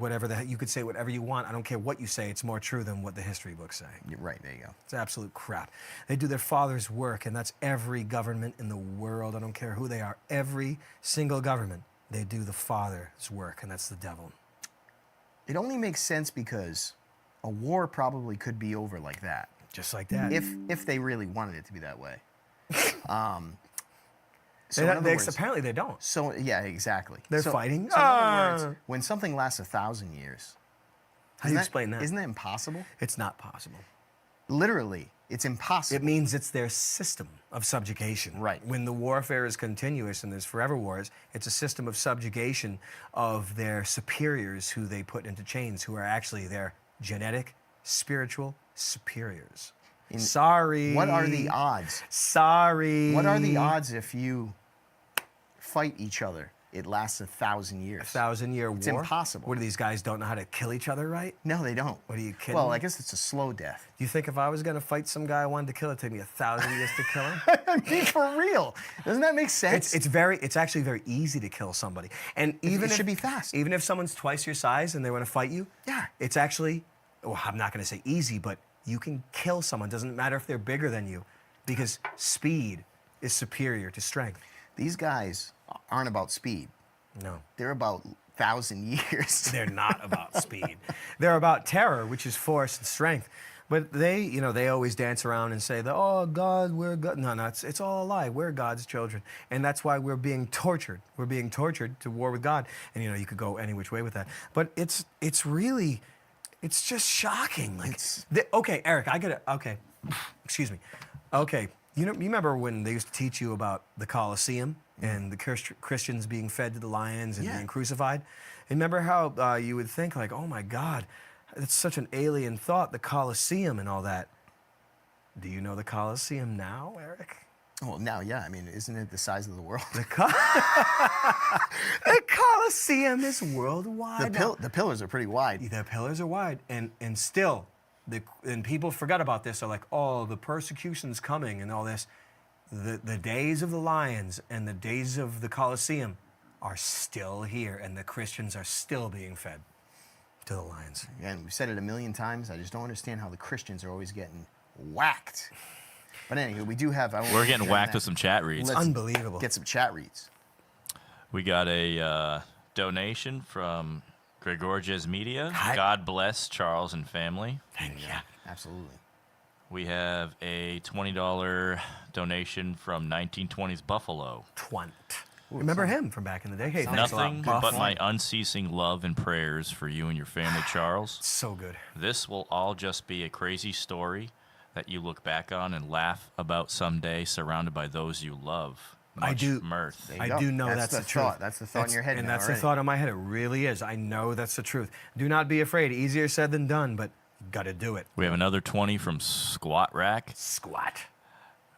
you could say whatever you want. I don't care what you say. It's more true than what the history books say. You're right, there you go. It's absolute crap. They do their father's work, and that's every government in the world. I don't care who they are. Every single government, they do the father's work, and that's the devil. It only makes sense because a war probably could be over like that. Just like that. If they really wanted it to be that way. Apparently they don't. So yeah, exactly. They're fighting. So in other words, when something lasts 1,000 years, How do you explain that? Isn't that impossible? It's not possible. Literally, it's impossible. It means it's their system of subjugation. Right. When the warfare is continuous and there's forever wars, it's a system of subjugation of their superiors who they put into chains, who are actually their genetic, spiritual superiors. Sorry. What are the odds? Sorry. What are the odds if you fight each other? It lasts 1,000 years. 1,000-year war? It's impossible. What, do these guys don't know how to kill each other right? No, they don't. What, are you kidding Well, me? I guess it's a slow death. Do you think if I was going to fight some guy I wanted to kill, it'd take me 1,000 years to kill him? I mean, for real. Doesn't that make sense? It's actually very easy to kill somebody. And even it if, should be fast. Even if someone's twice your size and they want to fight you, Yeah. it's actually, well, I'm not going to say easy, but you can kill someone. Doesn't matter if they're bigger than you, because speed is superior to strength. These guys aren't about speed. No. They're about 1,000 years. They're not about speed. They're about terror, which is force and strength. But they always dance around and say that, oh, God, we're God. No, it's all a lie. We're God's children. And that's why we're being tortured. We're being tortured to war with God. And, you could go any which way with that. But it's really, it's just shocking. Like, okay, Eric, okay, excuse me. Okay, you remember when they used to teach you about the Colosseum and the Christians being fed to the lions and being crucified? And remember how you would think, like, oh, my God, it's such an alien thought, the Colosseum and all that. Do you know the Colosseum now, Eric? Well, now, yeah. I mean, isn't it the size of the world? The Colosseum is worldwide. The pillars are pretty wide. The pillars are wide, and still, and people forgot about this. They're like, oh, the persecution's coming and all this. The days of the lions and the days of the Colosseum are still here, and the Christians are still being fed to the lions. And we've said it a million times. I just don't understand how the Christians are always getting whacked. But anyway, we do have... We're getting whacked with some chat reads. It's unbelievable. Get some chat reads. We got a donation from Gregorges Media. Hi. God bless Charles and family. Yeah. Absolutely. We have a $20 donation from 1920s Buffalo. Twant. Remember him from back in the day? Hey, thanks a lot, Nothing Buff. but my unceasing love and prayers for you and your family, Charles. So good. This will all just be a crazy story that you look back on and laugh about someday, surrounded by those you love. Much mirth. There you I go. do know that's the truth. Thought. That's the thought in your head And now that's already. the thought in my head. It really is. I know that's the truth. Do not be afraid. Easier said than done, but you got to do it. We have another 20 from Squat Rack. Squat.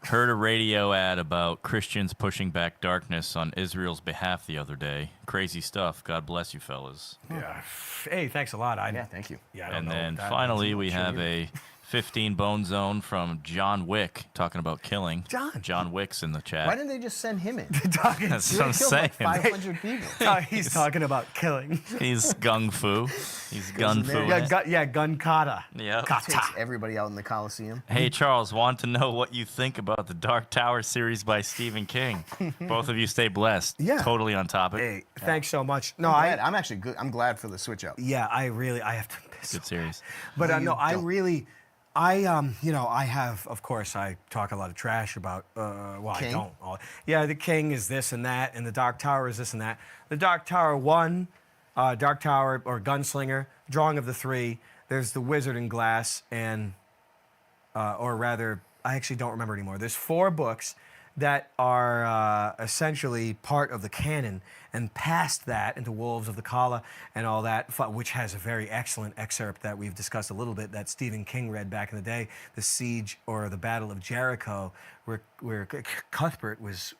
Heard a radio ad about Christians pushing back darkness on Israel's behalf the other day. Crazy stuff. God bless you, fellas. Yeah. Hey, thanks a lot. Yeah, thank you. Yeah, I don't And know then that. finally, That's we sure have you- a 15 Bone Zone from John Wick talking about killing. John. John Wick's in the chat. Why didn't they just send him in? talking. That's He what I'm killed saying. like 500 people. He's talking about killing. He's gung fu. He's gun fu. Gun kata. Yep. Takes everybody out in the Coliseum. Hey, Charles, want to know what you think about the Dark Tower series by Stephen King. Both of you stay blessed. Yeah. Totally on topic. Hey, thanks so much. No, I'm actually good. I'm glad for the switch up. Yeah, I have to miss Good series. But No, no, you I don't. really, I have, of course, I talk a lot of trash about, well, King? I don't. Yeah, the King is this and that, and the Dark Tower is this and that. The Dark Tower 1, Dark Tower or Gunslinger, drawing of the 3. There's the Wizard in Glass, and, or rather, I actually don't remember anymore. There's 4 books that are essentially part of the canon, and past that into Wolves of the Kala and all that, which has a very excellent excerpt that we've discussed a little bit that Stephen King read back in the day, the siege or the Battle of Jericho, where Cuthbert was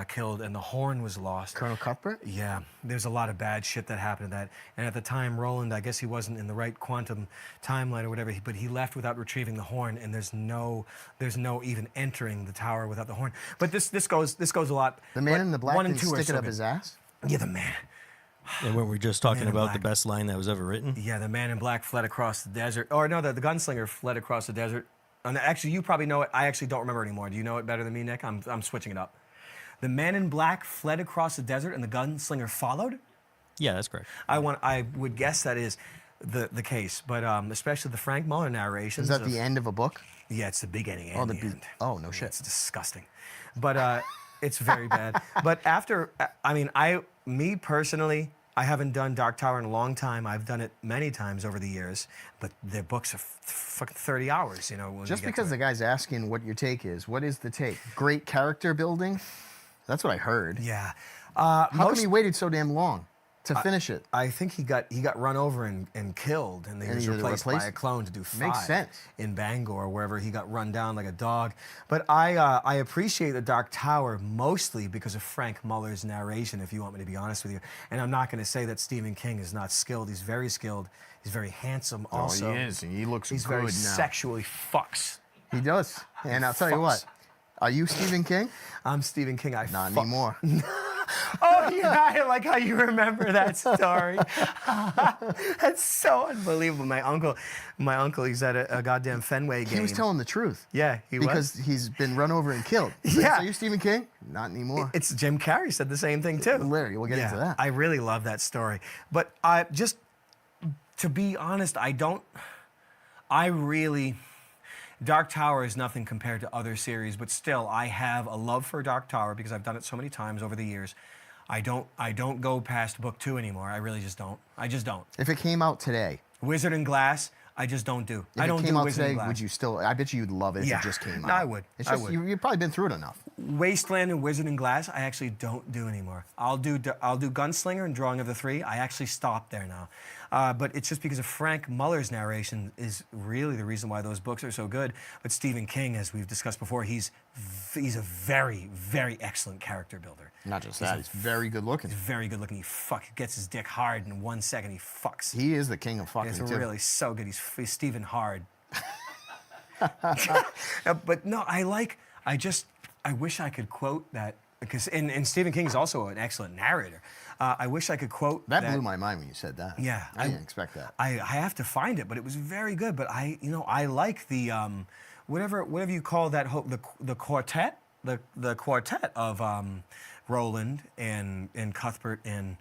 killed and the horn was lost. Colonel Cuthbert? Yeah, there's a lot of bad shit that happened to that. And at the time, Roland, I guess he wasn't in the right quantum timeline or whatever, but he left without retrieving the horn, and there's no even entering the tower without the horn. But this goes a lot. The Man in the Black 1 and didn't 2 are stick so it up good. his ass? Yeah, the man. And when we're just talking Man in about the Black. best line that was ever written. Yeah, the man in black fled across the desert. Or no, the gunslinger fled across the desert. And actually, you probably know it. I actually don't remember anymore. Do you know it better than me, Nick? I'm switching it up. The man in black fled across the desert, and the gunslinger followed. Yeah, that's correct. I would guess that is the case, but especially the Frank Muller narrations. Is that the end of a book? Yeah, it's the beginning and Oh, the the end. oh, no shit. It's disgusting, but it's very bad. But after, me personally, I haven't done Dark Tower in a long time. I've done it many times over the years, but their books are fucking 30 hours, you know. When Just you get because to the it. guy's asking what your take is, what is the take? Great character building? That's what I heard. Yeah. How come he waited so damn long to finish it? I think he got run over and killed, and he And was he had to replaced by replace a it? clone to do 5 Makes sense. in Bangor, wherever he got run down like a dog. But I appreciate the Dark Tower mostly because of Frank Muller's narration, if you want me to be honest with you. And I'm not going to say that Stephen King is not skilled. He's very skilled. He's very handsome also. Oh, he is. And he looks He's good very now. sexually fucks. He does. And I'll tell you what. Are you Stephen King? I'm Stephen King. Not fuck. anymore. Oh, yeah, I like how you remember that story. That's so unbelievable. My uncle, he's at a goddamn Fenway game. He was telling the truth. Yeah, he Because was. he's been run over and killed. So, Yeah. Are you Stephen King? Not anymore. It's Jim Carrey said the same thing too. Larry, we'll get into that. I really love that story. But just to be honest, Dark Tower is nothing compared to other series, but still, I have a love for Dark Tower because I've done it so many times over the years. I don't go past book 2 anymore. I really just don't. I just don't. If it came out today, Wizard and Glass, I just don't do. if I don't it came do out Wizard today, and Glass. would you still? I bet you'd love it if Yeah. it just came out. No, I would. It's I just would. you've probably been through it enough. Wasteland and Wizard and Glass, I actually don't do anymore. I'll do Gunslinger and Drawing of the Three. I actually stopped there now. But it's just because of Frank Muller's narration is really the reason why those books are so good. But Stephen King, as we've discussed before, he's a very, very excellent character builder. Not just that, he's very good looking. He's very good looking. He gets his dick hard in 1 second. He fucks. He is the king of fucking It's too. really so good. He's Stephen Hard. But no, I wish I could quote that because and Stephen King is also an excellent narrator. I wish I could quote That blew my mind when you said that. Yeah, I didn't expect that. I have to find it, but it was very good. But I like the whatever you call that the quartet, the quartet of Roland and Cuthbert and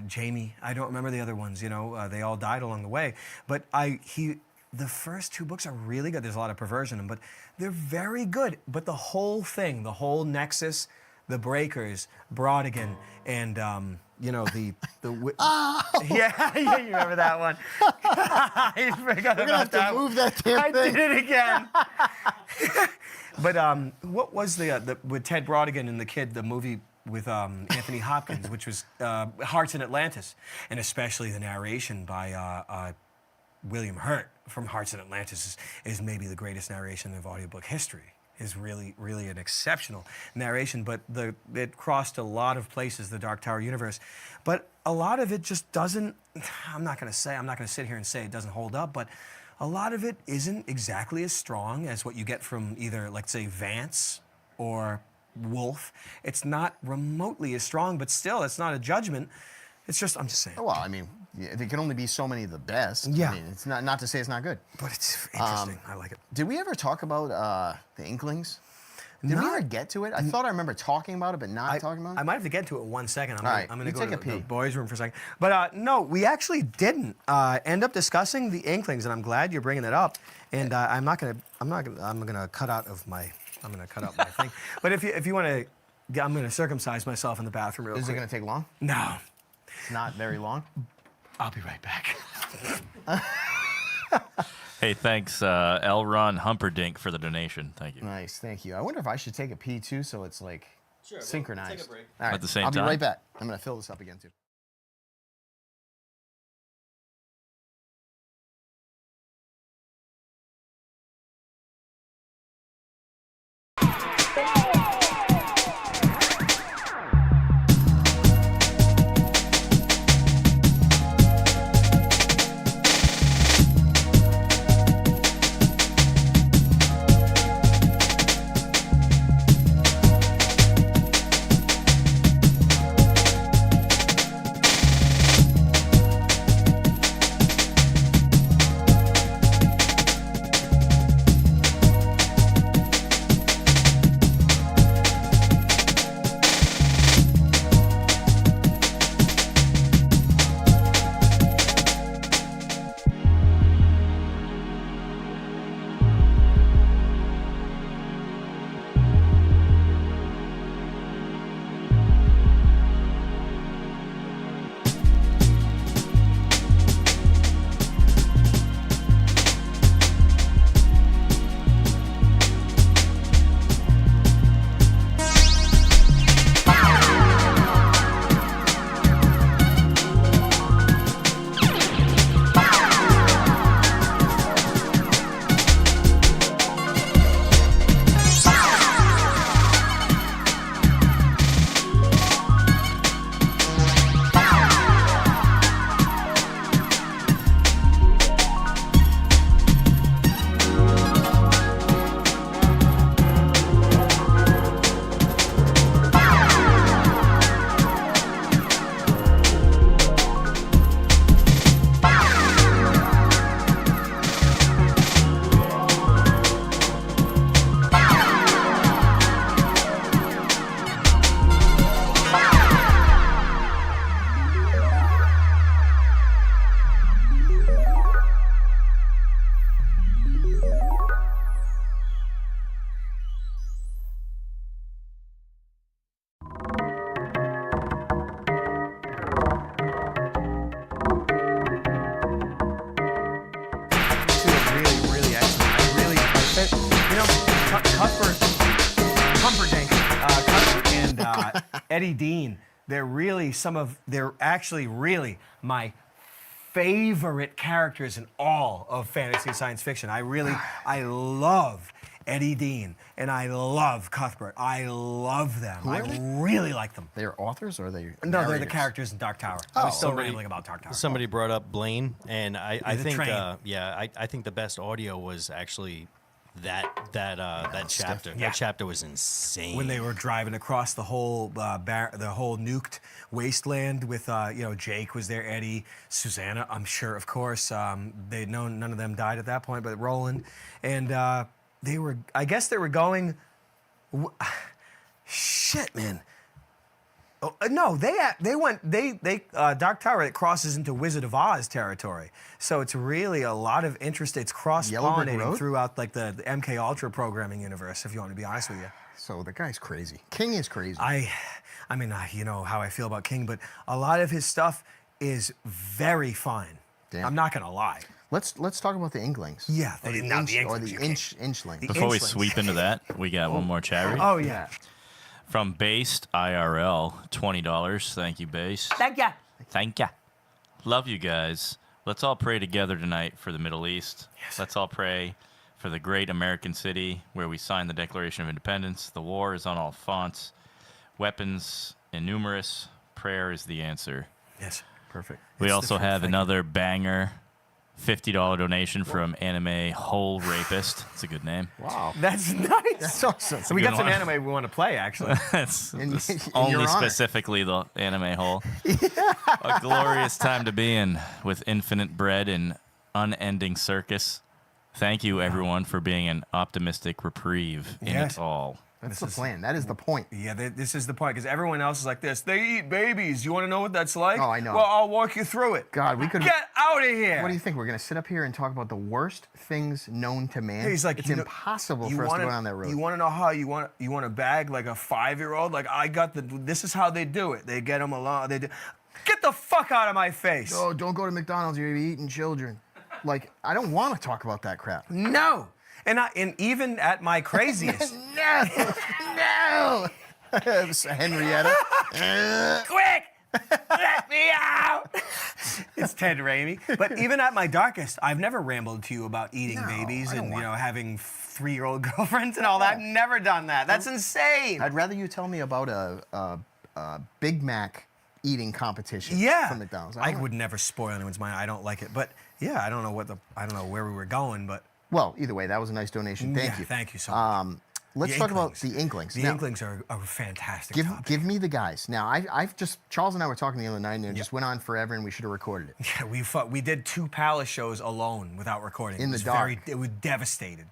Jamie. I don't remember the other ones. They all died along the way. But the first 2 books are really good. There's a lot of perversion in them, but they're very good. But the whole thing, the whole Nexus, the Breakers, Brodigan, and yeah, you remember that one. I forgot We're gonna have about that. to move that damn I thing. did it again. But what was the with Ted Brodigan and the kid, the movie with Anthony Hopkins, which was Hearts in Atlantis, and especially the narration by William Hurt from Hearts in Atlantis is maybe the greatest narration of audiobook history. Is really, really an exceptional narration, but it crossed a lot of places, the Dark Tower universe. But a lot of it just doesn't, I'm not gonna sit here and say it doesn't hold up, but a lot of it isn't exactly as strong as what you get from either, like, say, Vance or Wolf. It's not remotely as strong, but still, it's not a judgment. It's just, I'm just saying. Well, I mean, there can only be so many of the best. Yeah. I mean, it's not to say it's not good. But it's interesting. I like it. Did we ever talk about the Inklings? Did we ever get to it? I thought I remember talking about it, but not talking about it. I might have to get to it in 1 second. I'm right, going you to go take to a the pee. boys' room for a second. But no, we actually didn't end up discussing the Inklings, and I'm glad you're bringing it up. And I'm gonna cut out my thing. But if you want to, I'm gonna circumcise myself in the bathroom real Is it quick. going to take long? No, It's not very long. I'll be right back. Hey, thanks, L. Ron Humperdinck, for the donation. Thank you. Nice, thank you. I wonder if I should take a pee too, so it's like synchronized. take a break. All right, At the same I'll time? be right back. I'm going to fill this up again too. Eddie Dean, they're actually really my favorite characters in all of fantasy and science fiction. I love Eddie Dean, and I love Cuthbert. I love them. I really like them. They're authors or are they? No, they're the narrators? characters in Dark Tower. I was still Somebody- rambling about Dark Tower. Somebody brought up Blaine, and I the think, train. I think the best audio was actually that chapter. Yeah. That chapter was insane. When they were driving across the whole nuked wasteland with Jake was there, Eddie, Susanna, I'm sure, of course. They'd known none of them died at that point, but Roland, and I guess they were going. Shit, man. Oh, no, they went. Dark Tower, it crosses into Wizard of Oz territory, so it's really a lot of interest. It's cross Yellow Brick pollinating Road? throughout like the MK Ultra programming universe. If you want to be honest with you, So the guy's crazy. King is crazy. I mean, you know how I feel about King, but a lot of his stuff is very fine. Damn. I'm not gonna lie. Let's talk about the Inklings. Yeah, Or the Inklings, you can't- inchling. Before we Inklings. sweep into that, we got one more chat read. Oh yeah. From Based IRL, $20. Thank you, Based. Thank ya. Thank ya. Love you guys. Let's all pray together tonight for the Middle East. Yes. Let's all pray for the great American city where we signed the Declaration of Independence. The war is on all fronts. Weapons innumerous. Prayer is the answer. Yes. Perfect. We It's also the truth. have Thank you. another banger $50 donation from Anime Hole Rapist. It's a good name. Wow. That's nice. That's awesome. So we good got some one. anime we want to play actually. It's In- it's in only your honor. specifically the anime hole. A glorious time to be in with infinite bread and unending circus. Thank you, everyone, for being an optimistic reprieve in Yes. it all. That's the plan. That is the point. Yeah, this is the point because everyone else is like this. They eat babies. You want to know what that's like? Oh, I know. Well, I'll walk you through it. God, we could. Get out of here. What do you think? We're going to sit up here and talk about the worst things known to man? He's like, it's you know- impossible you for us to wanna- go down that road. You want to know how you want to bag like a 5-year-old? Like I got this is how they do it. They get them along. Get the fuck out of my face. Oh, don't go to McDonald's. You're eating children. Like, I don't want to talk about that crap. No. And even at my craziest, No, no. Henrietta. quick, let me out. It's Ted Raimi. But even at my darkest, I've never rambled to you about eating No, babies I don't and want- having 3-year-old girlfriends and all that. Never done that. That's insane. I'd rather you tell me about a Big Mac eating competition Yeah, from McDonald's. I don't would never spoil anyone's mind. I don't like it, but yeah, I don't know where we were going, but Well, either way, that was a nice donation. Thank yeah, you. Thank you so much. Let's The talk about Inklings. the Inklings. The Now, Inklings are a fantastic Give, topic. give me the guys. Now, I've just, Charles and I were talking the other night and it just went on forever and we should have recorded it. Yeah, we did 2 Palace shows alone without recording. In It the was dark. It was devastated.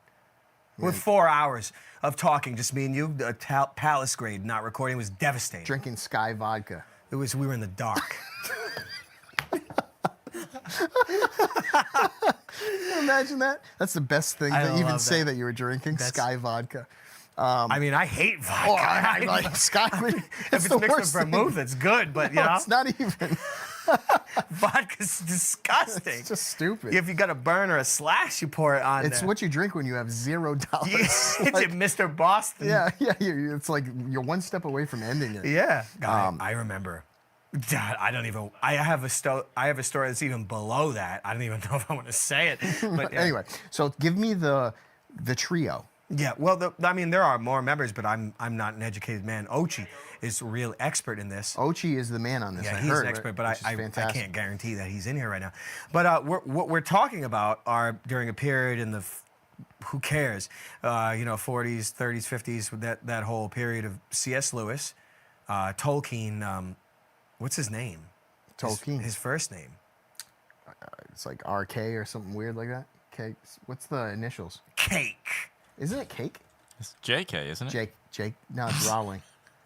With 4 hours of talking, just me and you, Palace grade, not recording, was devastating. Drinking Sky vodka. We were in the dark. Imagine that. That's the best thing I to even love say that. that you were drinking Sky vodka. I mean, I hate vodka. Oh, I like Sky. if It's it's the mixed with worst thing. vermouth, it's good, but you No, know, it's not even. vodka's disgusting. It's just stupid. If you got a burn or a slash, you pour it on It's there. what you drink when you have $0. It's Like, Mr. Boston. yeah. It's like you're one step away from ending it. Yeah. I remember. God, I have a story that's even below that. I don't even know if I want to say it. But yeah. Anyway, so give me the trio. Yeah, well, there are more members, but I'm not an educated man. Ochi is a real expert in this. Ochi is the man on this. Yeah, I he's heard, an expert, right? but Which is I fantastic. can't guarantee that he's in here right now. But what we're talking about are during a period in the, who cares, 40s, 30s, 50s, that whole period of C.S. Lewis, Tolkien, what's his name? Tolkien. His first name. It's like RK or something weird like that. K. What's the initials? Cake. Isn't it Cake? It's JK, isn't it? Jake. No, it's Rowling.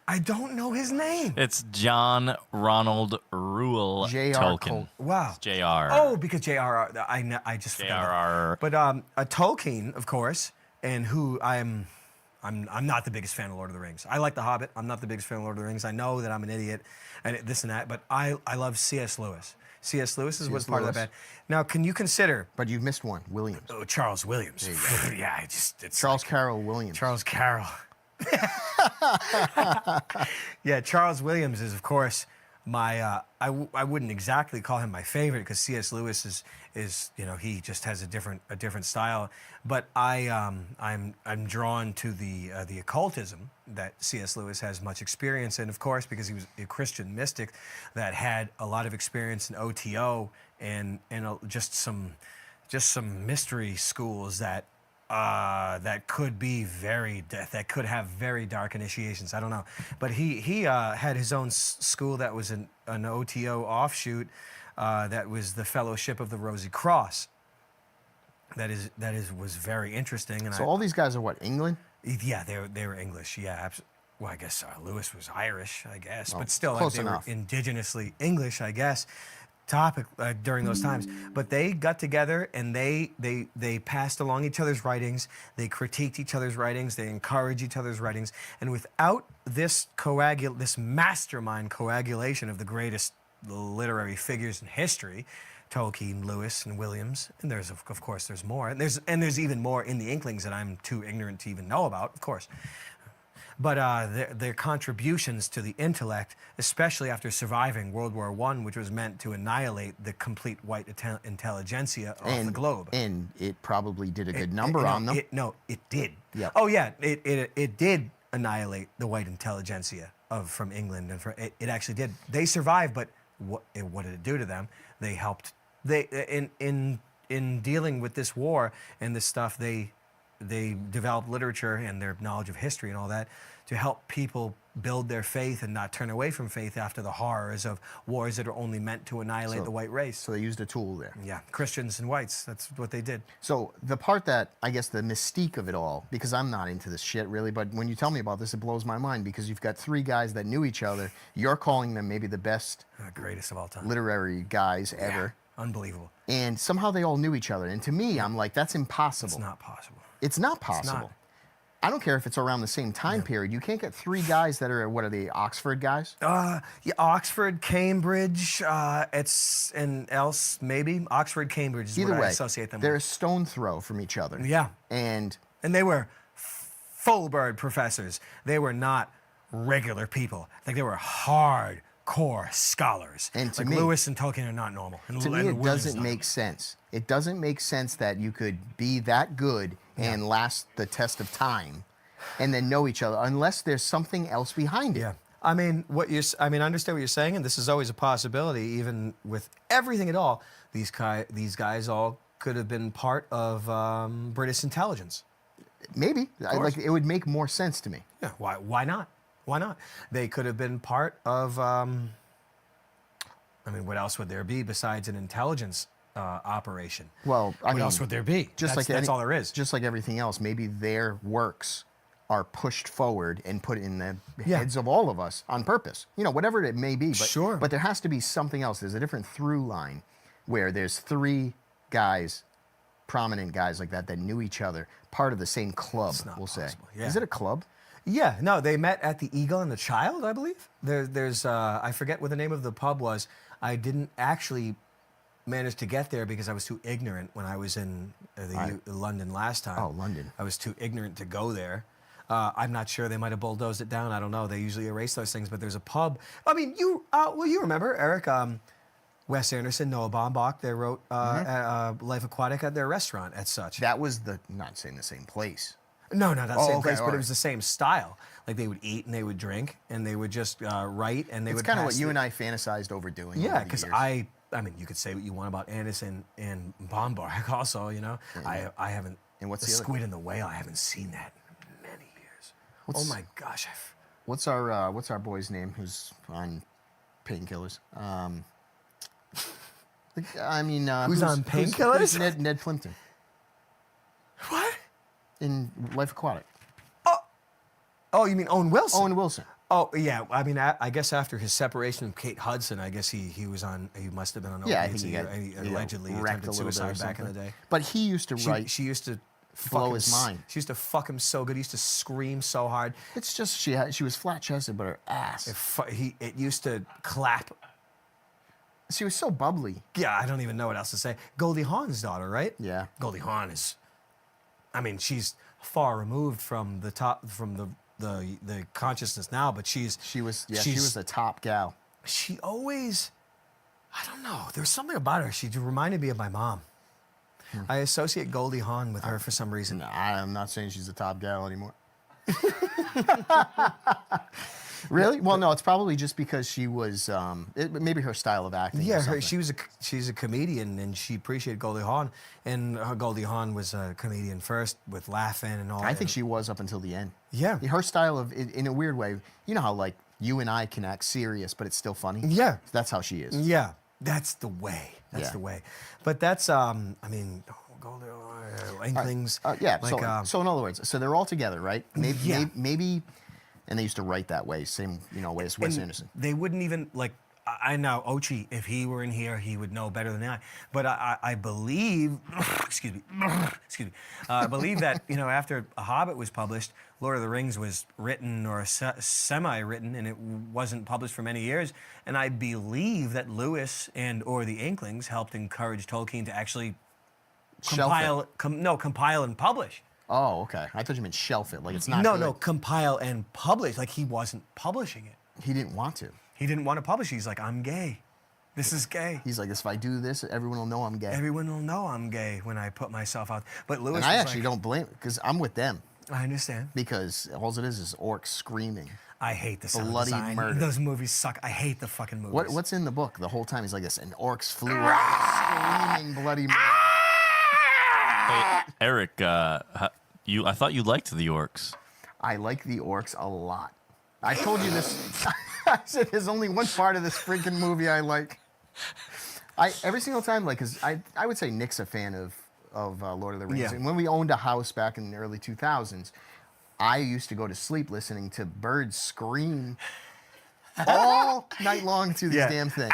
I don't know his name. It's John Ronald Reuel J.R. Tolkien. Wow. J.R. Oh, because J.R.R. I just forgot. J.R.R. But a Tolkien, of course, and who I'm not the biggest fan of Lord of the Rings. I like The Hobbit. I'm not the biggest fan of Lord of the Rings. I know that I'm an idiot and this and that, but I love C.S. Lewis. C.S. Lewis was part of that Lewis. band. Now, can you consider But you've missed one. Williams. Charles Williams? Yeah, it's Charles Carroll Williams. Charles Carroll. Yeah, Charles Williams is, of course, my. I wouldn't exactly call him my favorite because C.S. Lewis is he just has a different style. But I'm drawn to the occultism that C.S. Lewis has much experience in, of course, because he was a Christian mystic that had a lot of experience in OTO and just some mystery schools that could be that could have very dark initiations. I don't know, but he had his own school that was an OTO offshoot that was the Fellowship of the Rosy Cross. That was very interesting. And So all these guys are what, England? yeah, they were English. Yeah, well, I guess Lewis was Irish, I guess, Oh, but still, close they enough. were indigenously English, I guess. Topic during those times, but they got together and they passed along each other's writings. They critiqued each other's writings. They encouraged each other's writings. And without this mastermind coagulation of the greatest literary figures in history, Tolkien, Lewis, and Williams, and there's of course there's more, and there's even more in the Inklings that I'm too ignorant to even know about, of course. But their contributions to the intellect, especially after surviving World War I, which was meant to annihilate the complete white intelligentsia of the globe. And it probably did a good number on them. It did. Yep. Oh yeah, it did annihilate the white intelligentsia from England, and it actually did. They survived, but what did it do to them? They helped. In dealing with this war and this stuff, they developed literature and their knowledge of history and all that to help people build their faith and not turn away from faith after the horrors of wars that are only meant to annihilate the white race. So they used a tool there. Yeah, Christians and whites, that's what they did. So the part that, I guess, the mystique of it all, because I'm not into this shit really, but when you tell me about this, it blows my mind because you've got three guys that knew each other. You're calling them maybe the best Greatest of all time. literary guys ever. Unbelievable. And somehow they all knew each other. And to me, I'm like, that's impossible. It's not possible. It's not possible. I don't care if it's around the same time period. You can't get three guys that are, what are they, Oxford guys? Yeah, Oxford, Cambridge, and else maybe. Oxford, Cambridge is Either what way, I associate them they're a with. stone throw from each other. Yeah. And And they were full bird professors. They were not regular people. Like they were hardcore scholars. And to like me- Lewis and Tolkien are not normal. And to me, and it Williams doesn't not make sense. It doesn't make sense that you could be that good and last the test of time and then know each other unless there's something else behind it. Yeah. I mean, I understand what you're saying, and this is always a possibility, even with everything at all. These guys all could have been part of British intelligence. Maybe. course. It would make more sense to me. Yeah. Why not? Why not? They could have been part of. I mean, what else would there be besides an intelligence operation? Well, I what mean, else would there be? That's all there is. Just like everything else, maybe their works are pushed forward and put in the heads of all of us on purpose. You know, whatever it may be. But, Sure. But there has to be something else. There's a different through line where there's three guys, prominent guys like that knew each other, part of the same club, It's not we'll say. possible, yeah. Is it a club? Yeah, no, they met at the Eagle and the Child, I believe. There's I forget what the name of the pub was. I didn't actually manage to get there because I was too ignorant when I was in London last time. Oh, London. I was too ignorant to go there. I'm not sure. They might have bulldozed it down. I don't know. They usually erase those things. But there's a pub. I mean, you remember, Eric, Wes Anderson, Noah Baumbach, they wrote Life Aquatic at their restaurant as such. That was not saying the same place. No, not the same okay, place, but alright. it was the same style. Like they would eat and they would drink and they would just write and they It's would. kind of pass what you and I fantasized over doing. Yeah, over the because years. I mean, you could say what you want about Anderson and Baumbach also. You know, I haven't. And what's the the other- Squid and the Whale? I haven't seen that in many years. Oh my gosh! What's our boy's name who's on painkillers? Who's on painkillers? who's Ned Plimpton What? in Life Aquatic. Oh, you mean Owen Wilson? Owen Wilson. Oh yeah, I mean, I guess after his separation from Kate Hudson, I guess he was on. He must have been on. Yeah, I opiates. think He he allegedly wrecked a attempted little bit or suicide back in the something. day. But he used to write. She used to blow fuck him his mind. She used to fuck him so good. He used to scream so hard. It's just she was flat chested, but her ass. It used to clap. She was so bubbly. Yeah, I don't even know what else to say. Goldie Hawn's daughter, right? Yeah. Goldie Hawn is. I mean, she's far removed from the the consciousness now, but she was a top gal. She always, I don't know, there's something about her. She reminded me of my mom. I associate Goldie Hawn with her for some reason. No, I'm not saying she's a top gal anymore. Really? Well, no, it's probably just because she was maybe her style of acting. Yeah, she's a comedian, and she appreciated Goldie Hawn, and Goldie Hawn was a comedian first with laughing and all. I think she was up until the end. Yeah, her style of, in a weird way, you know how like you and I can act serious, but it's still funny. Yeah, that's how she is. Yeah, that's the way. That's the way. But that's I mean, Goldie Hawn, Inklings. Yeah. Like, so in other words, so they're all together, right? Maybe. And they used to write that way, same way as Wes Anderson. They wouldn't even like. I know Ochi. If he were in here, he would know better than I. But I believe, excuse me, I believe that after A Hobbit was published, Lord of the Rings was written or semi-written, and it wasn't published for many years. And I believe that Lewis or the Inklings helped encourage Tolkien to actually compile and publish. Oh, okay. I thought you meant shelf it, like it's not. No, compile and publish. Like he wasn't publishing it. He didn't want to. He didn't want to publish. He's like, I'm gay. This is gay. He's like, if I do this, everyone will know I'm gay. Everyone will know I'm gay when I put myself out. But Lewis, and I actually don't blame, because I'm with them. I understand. Because all it is orcs screaming. I hate the sound bloody design. murder. Those movies suck. I hate the fucking movies. What's in the book the whole time? He's like this, and orcs flew out, screaming bloody murder. Hey, Eric, I thought you liked the orcs. I like the orcs a lot. I told you this. I said there's only one part of this freaking movie I like. Every single time, like, because I would say Nick's a fan of Lord of the Rings. Yeah. And when we owned a house back in the early 2000s, I used to go to sleep listening to birds scream all night long through these damn things.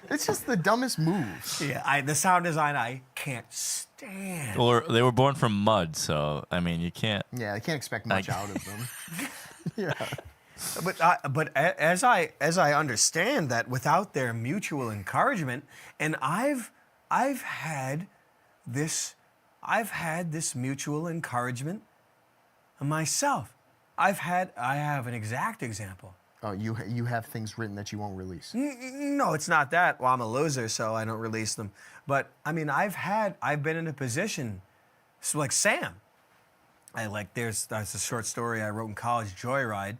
It's just the dumbest moves. Yeah, the sound design I can't stand. Or they were born from mud, so I mean you can't. Yeah, I can't expect much out of them. Yeah. But as I understand that, without their mutual encouragement, and I've had this mutual encouragement myself. I have an exact example. Oh, you have things written that you won't release. No, it's not that. Well, I'm a loser, so I don't release them. But I mean, I've been in a position, so like Sam. That's a short story I wrote in college, Joyride,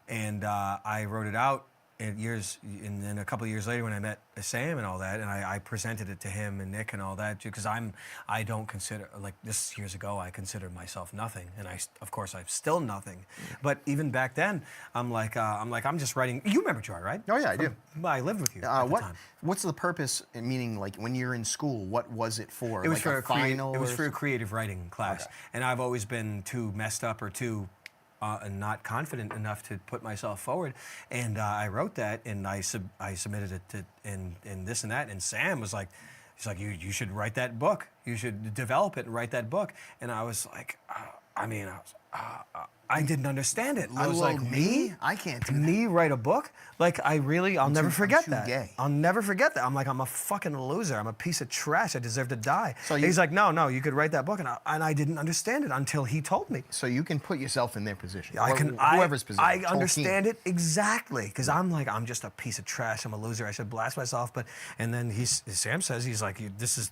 and I wrote it out and then a couple of years later when I met Sam and all that, and I presented it to him and Nick and all that, because I don't consider, like this years ago, I considered myself nothing, and of course I'm still nothing. But even back then, I'm just writing. You remember Joy, right? Oh yeah, I do. I lived with you at the time. What's the purpose? Meaning, like when you're in school, what was it for? It was like for a final. It was for a creative writing class, and I've always been too messed up or too. And not confident enough to put myself forward, and I wrote that, and I submitted it to and this and that, and Sam was like, he's like, you should write that book, you should develop it and write that book, and I was like, I didn't understand it. I was like, me? I can't do me write a book? Like I'll never forget that. Gay. I'll never forget that. I'm like, I'm a fucking loser. I'm a piece of trash. I deserve to die. So he's like, no, you could write that book, and I didn't understand it until he told me. So you can put yourself in their position. Whoever's position. I understand it exactly, because I'm just a piece of trash. I'm a loser. I should blast myself. And then Sam says, he's like,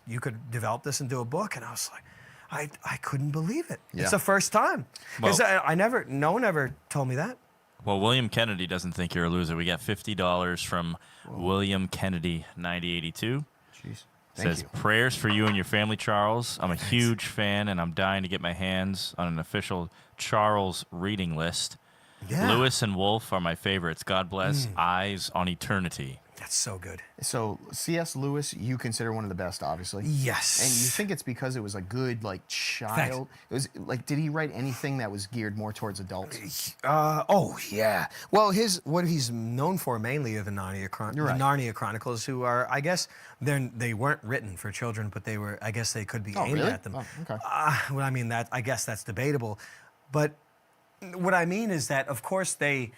you could develop this into a book, and I was like, I couldn't believe it. Yeah. It's the first time. Because no one ever told me that. Well, William Kennedy doesn't think you're a loser. We got $50 from William Kennedy, 9082. Jeez. Says, prayers for you and your family, Charles. I'm a huge fan, and I'm dying to get my hands on an official Charles reading list. Yeah. Lewis and Wolfe are my favorites. God bless. Eyes on Eternity. That's so good. So C.S. Lewis, you consider one of the best, obviously. Yes. And you think it's because it was a good, like, child. Thanks. It was like, did he write anything that was geared more towards adults? Oh yeah. Well, what he's known for mainly are the Narnia Chronicles, who are, I guess, they weren't written for children, but I guess they could be aimed really? at them. Oh, okay. Well, I mean I guess that's debatable, but what I mean is that of course they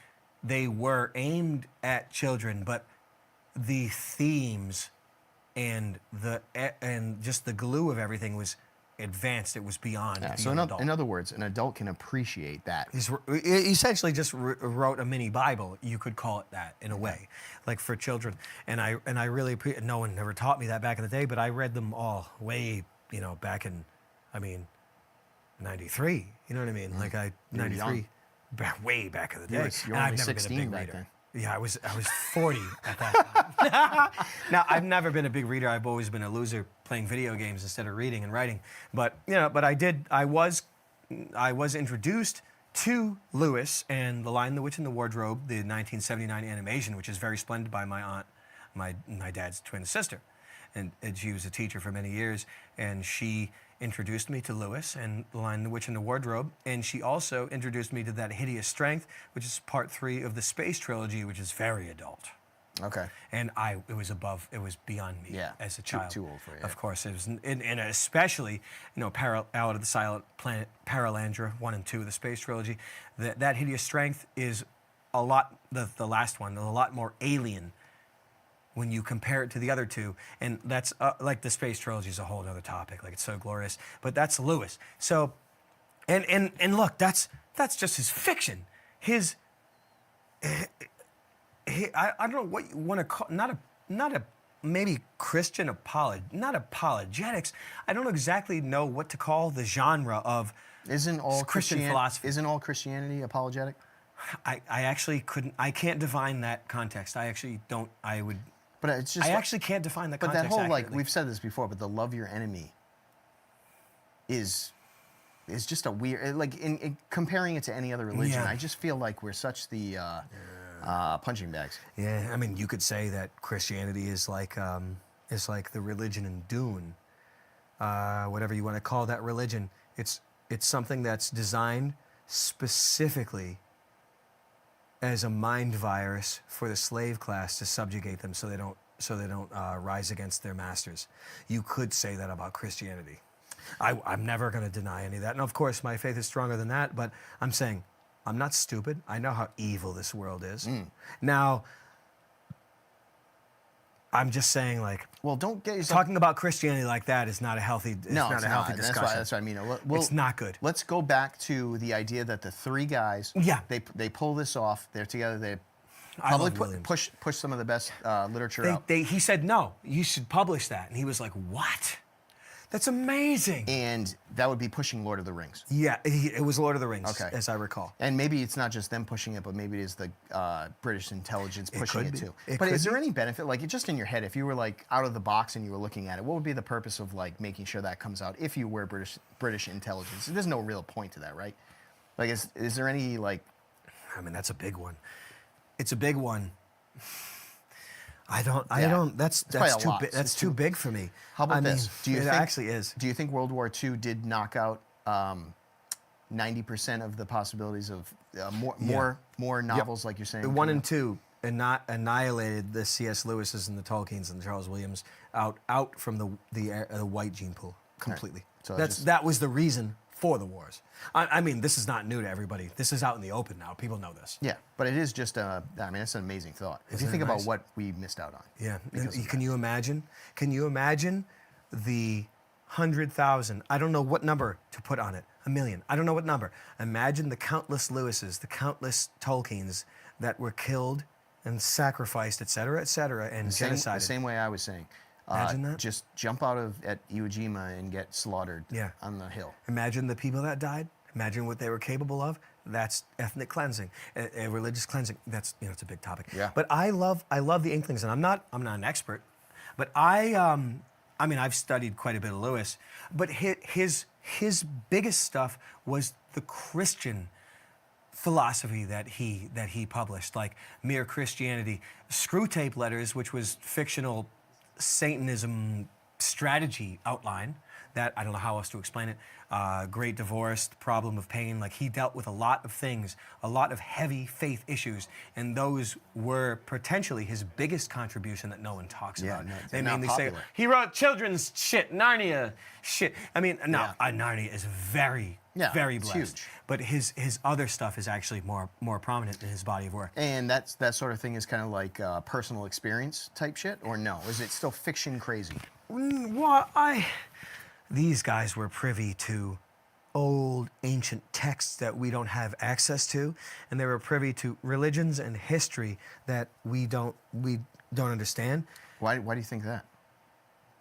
were aimed at children, but the themes and just the glue of everything was advanced. It was beyond. Yeah, beyond so adult. in other words, an adult can appreciate that. He essentially just wrote a mini Bible. You could call it that in a way, like for children. And I really no one ever taught me that back in the day, but I read them all way, back in, 93. You know what I mean? Like You were 93, way back in the day. You were And only I've never 16 been a big back reader. then. Yeah, I was 40 at that time. Now, I've never been a big reader. I've always been a loser playing video games instead of reading and writing. But I was introduced to Lewis and The Lion, the Witch, and the Wardrobe, the 1979 animation, which is very splendid, by my aunt, my dad's twin sister. And she was a teacher for many years, and she introduced me to Lewis and The Lion, the Witch, and the Wardrobe, and she also introduced me to That Hideous Strength, which is part 3 of the Space Trilogy, which is very adult. Okay. And it was beyond me as a child. Too old for you. Of course, it was, and especially, Out of the Silent Planet, Paralandra 1 and 2 of the Space Trilogy. That Hideous Strength is a lot, the last one, a lot more alien when you compare it to the other two. And that's, like the Space Trilogy is a whole other topic, like it's so glorious. But that's Lewis. So, and look, that's just his fiction. I don't know what you want to call, not a maybe Christian not apologetics. I don't exactly know what to call the genre of Christian philosophy. Isn't all Christianity apologetic? I actually couldn't. I can't define that context. I actually don't. I would. But it's just. I actually can't define the But context. that whole accurately. we've said this before, but the love your enemy is just a weird, like in comparing it to any other religion. Yeah. I just feel like we're such the punching bags. Yeah, I mean, you could say that Christianity is like the religion in Dune, whatever you want to call that religion. It's something that's designed specifically as a mind virus for the slave class to subjugate them, so they don't rise against their masters. You could say that about Christianity. I'm never going to deny any of that, and of course, my faith is stronger than that. But I'm saying, I'm not stupid. I know how evil this world is. Now, I'm just saying, like, Well, don't get yourself. talking about Christianity like that is not a healthy. It's No, not it's a healthy not. discussion. That's what I mean. It's not good. Let's go back to the idea that the three guys. Yeah. They pull this off. They're together. They I probably love Williams. push some of the best literature out. He said, no, you should publish that. And he was like, what? That's amazing. And that would be pushing Lord of the Rings. Yeah, it was Lord of the Rings, Okay. as I recall. And maybe it's not just them pushing it, but maybe it is the British intelligence pushing could it be. too. It But could is there be. any benefit, like just in your head, if you were like out of the box and you were looking at it, what would be the purpose of like making sure that comes out if you were British intelligence? There's no real point to that, right? Like, is there any like? I mean, that's a big one. It's a big one. That's probably a too lot. big. That's too big for me. How about I mean, this? Do you it think, actually is? Do you think World War II did knock out 90% of the possibilities of more novels, like you're saying? The 1 coming and out? 2 annihilated the C.S. Lewis's and the Tolkien's and the Charles Williams out from the white gene pool completely. So That was the reason for the wars. I mean, this is not new to everybody. This is out in the open now. People know this. Yeah, but it is just I mean, it's an amazing thought. If Isn't you it think about nice? what we missed out on. Yeah. Because of Can you imagine? Can you imagine the 100,000? I don't know what number to put on it. 1 million. I don't know what number. Imagine the countless Lewises, the countless Tolkiens that were killed and sacrificed, et cetera, and genocided. The same way I was saying. Imagine that. Just jump out at Iwo Jima and get slaughtered on the hill. Imagine the people that died. Imagine what they were capable of. That's ethnic cleansing, religious cleansing. That's it's a big topic. Yeah. But I love the Inklings, and I'm not an expert, but I mean I've studied quite a bit of Lewis, but his biggest stuff was the Christian philosophy that he published, like Mere Christianity, Screwtape Letters, which was fictional Satanism strategy outline that I don't know how else to explain it. Great Divorce, Problem of Pain. Like, he dealt with a lot of things, a lot of heavy faith issues, and those were potentially his biggest contribution that no one talks about. no, They they're not mainly say popular. he wrote children's shit, Narnia shit. I mean, no, Narnia is very, very it's blessed. huge. But his other stuff is actually more prominent in his body of work. And that sort of thing is kind of like personal experience type shit, or no? Is it still fiction crazy? Well, these guys were privy to old ancient texts that we don't have access to, and they were privy to religions and history that we don't understand. Why do you think that?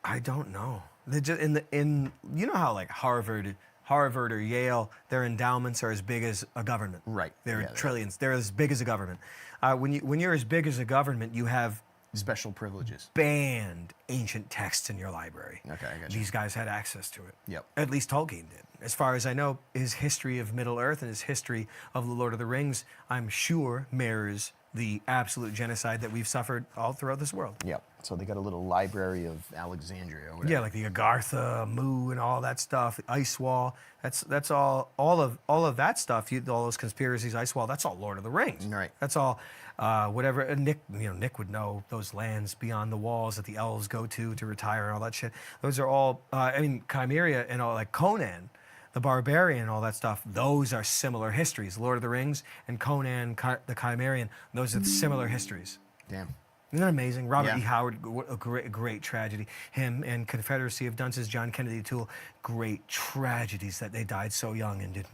I don't know. They just, you know how like Harvard or Yale, their endowments are as big as a government. Right. They're Yeah, trillions. They're as big as a government. When you're as big as a government, you have Special privileges. banned ancient texts in your library. Okay, I got you. These guys had access to it. Yep. At least Tolkien did. As far as I know, his history of Middle Earth and his history of the Lord of the Rings, I'm sure mirrors the absolute genocide that we've suffered all throughout this world. Yep. So they got a little library of Alexandria or whatever. Yeah, like the Agartha, Mu, and all that stuff. The Ice Wall. That's all of that stuff. All those conspiracies, Ice Wall. That's all Lord of the Rings. Right. That's all. Whatever. And Nick would know those lands beyond the walls that the elves go to retire and all that shit. Those are all. Chimeria and all, like Conan, the Barbarian, and all that stuff. Those are similar histories. Lord of the Rings and Conan, the Chimerian. Those are similar histories. Damn. Isn't that amazing? Robert E. Yeah. Howard, what a great tragedy. Him and Confederacy of Dunces, John Kennedy Toole, great tragedies that they died so young and didn't.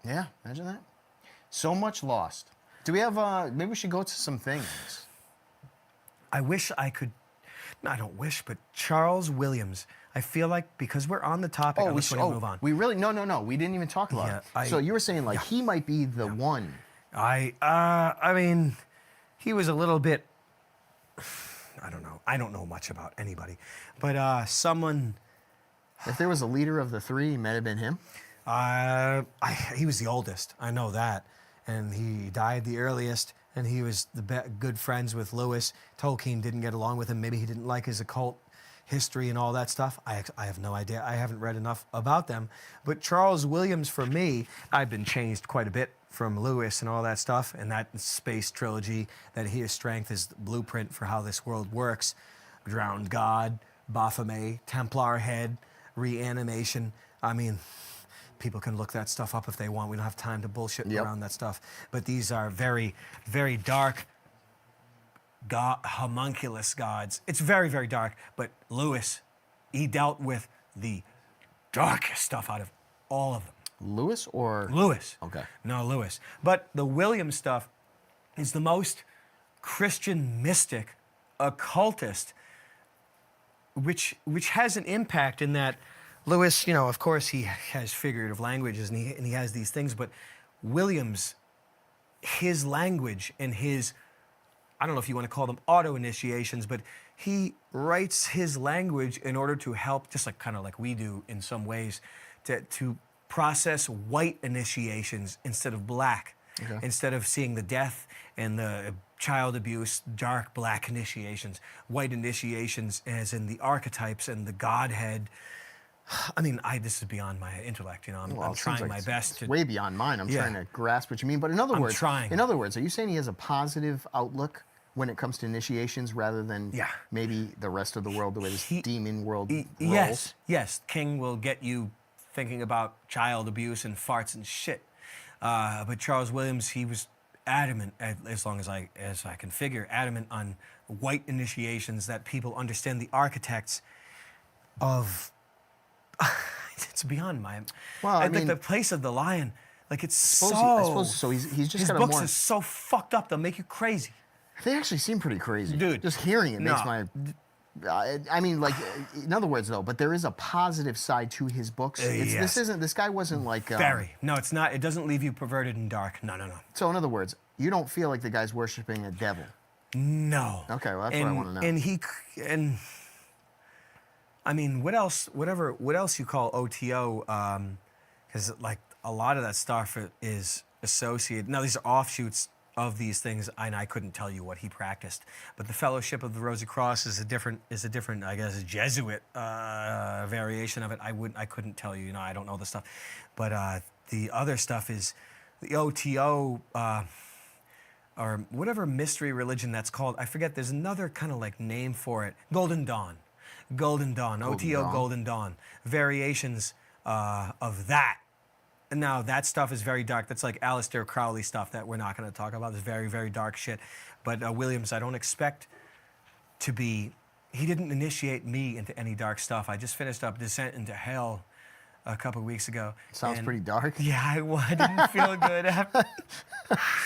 Yeah, imagine that. So much lost. Do we have, maybe we should go to some things. I wish I could, no, I don't wish, but Charles Williams, I feel like because we're on the topic, I wish we could move on. We really, no, we didn't even talk about Yeah, it. So you were saying like he might be the one. I mean, he was a little bit, I don't know. I don't know much about anybody, but someone, If there was a leader of the three, it might have been him. he was the oldest. I know that. And he died the earliest, and he was good friends with Lewis. Tolkien didn't get along with him. Maybe he didn't like his occult history and all that stuff. I have no idea. I haven't read enough about them. But Charles Williams, for me, I've been changed quite a bit from Lewis and all that stuff, and that space trilogy, that his strength is the blueprint for how this world works. Drowned God, Baphomet, Templar Head, Reanimation. I mean, people can look that stuff up if they want. We don't have time to bullshit around that stuff. But these are very, very dark homunculus gods. It's very, very dark. But Lewis, he dealt with the darkest stuff out of all of them. Lewis or? Lewis. Okay. No, Lewis. But the Williams stuff is the most Christian mystic, occultist, which has an impact in that Lewis, of course he has figurative languages and he has these things, but Williams, his language and his, I don't know if you want to call them auto-initiations, but he writes his language in order to help, just like kind of like we do in some ways, to process white initiations instead of black. Okay. Instead of seeing the death and the child abuse, dark black initiations, white initiations as in the archetypes and the Godhead. I mean, this is beyond my intellect, I'm trying my best to. Way beyond mine. I'm trying to grasp what you mean. But in other words, are you saying he has a positive outlook when it comes to initiations rather than maybe the rest of the world, the way this demon world rolls? Yes. King will get you thinking about child abuse and farts and shit. But Charles Williams, he was adamant, as long as I can figure, adamant on white initiations, that people understand the architects of. It's beyond my. Well, I mean, the place of the lion, like it's I suppose so. He's just his got books a more. are so fucked up they'll make you crazy. They actually seem pretty crazy, dude. Just hearing it makes my. I mean, like, in other words, though, but there is a positive side to his books. Yes. This guy wasn't like. Very. No, it's not. It doesn't leave you perverted and dark. No. So, in other words, you don't feel like the guy's worshiping a devil. No. Okay, well, that's what I want to know. And I mean, what else you call OTO? Because like a lot of that stuff is associated. Now these are offshoots of these things, and I couldn't tell you what he practiced. But the Fellowship of the Rosy Cross is a different, I guess, Jesuit variation of it. I couldn't tell you. I don't know the stuff. But the other stuff is the OTO. Or whatever mystery religion that's called. I forget. There's another kind of like name for it. Golden Dawn. OTO Golden Dawn. Variations of that. And now that stuff is very dark. That's like Aleister Crowley stuff that we're not going to talk about. It's very, very dark shit. But Williams, I don't expect to be... He didn't initiate me into any dark stuff. I just finished up Descent into Hell a couple of weeks ago. Sounds pretty dark. Yeah, I didn't feel good after.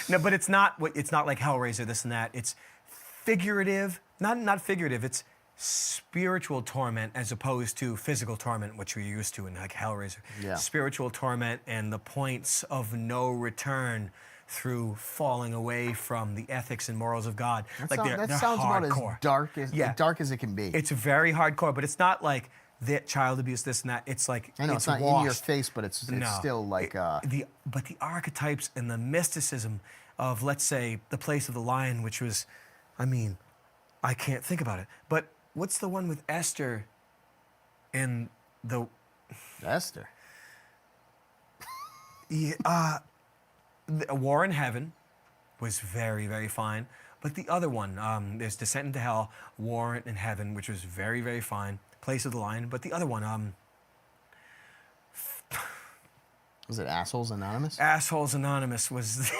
No, but it's not like Hellraiser, this and that. It's figurative, not figurative. It's spiritual torment as opposed to physical torment, which we're used to in like Hellraiser. Yeah. Spiritual torment and the points of no return through falling away from the ethics and morals of God. That they're sounds about hardcore. as dark as it can be. It's very hardcore, but it's not like that child abuse, this and that. It's like I know it's not washed. in your face, but it's still like but the archetypes and the mysticism of, let's say, the Place of the Lion, which was, I can't think about it. But what's the one with Esther and the Esther? Yeah, A War in Heaven was very, very fine. But the other one, there's Descent into Hell, War in Heaven, which was very, very fine. Place of the Lion. But the other one, Was it Assholes Anonymous? Assholes Anonymous was...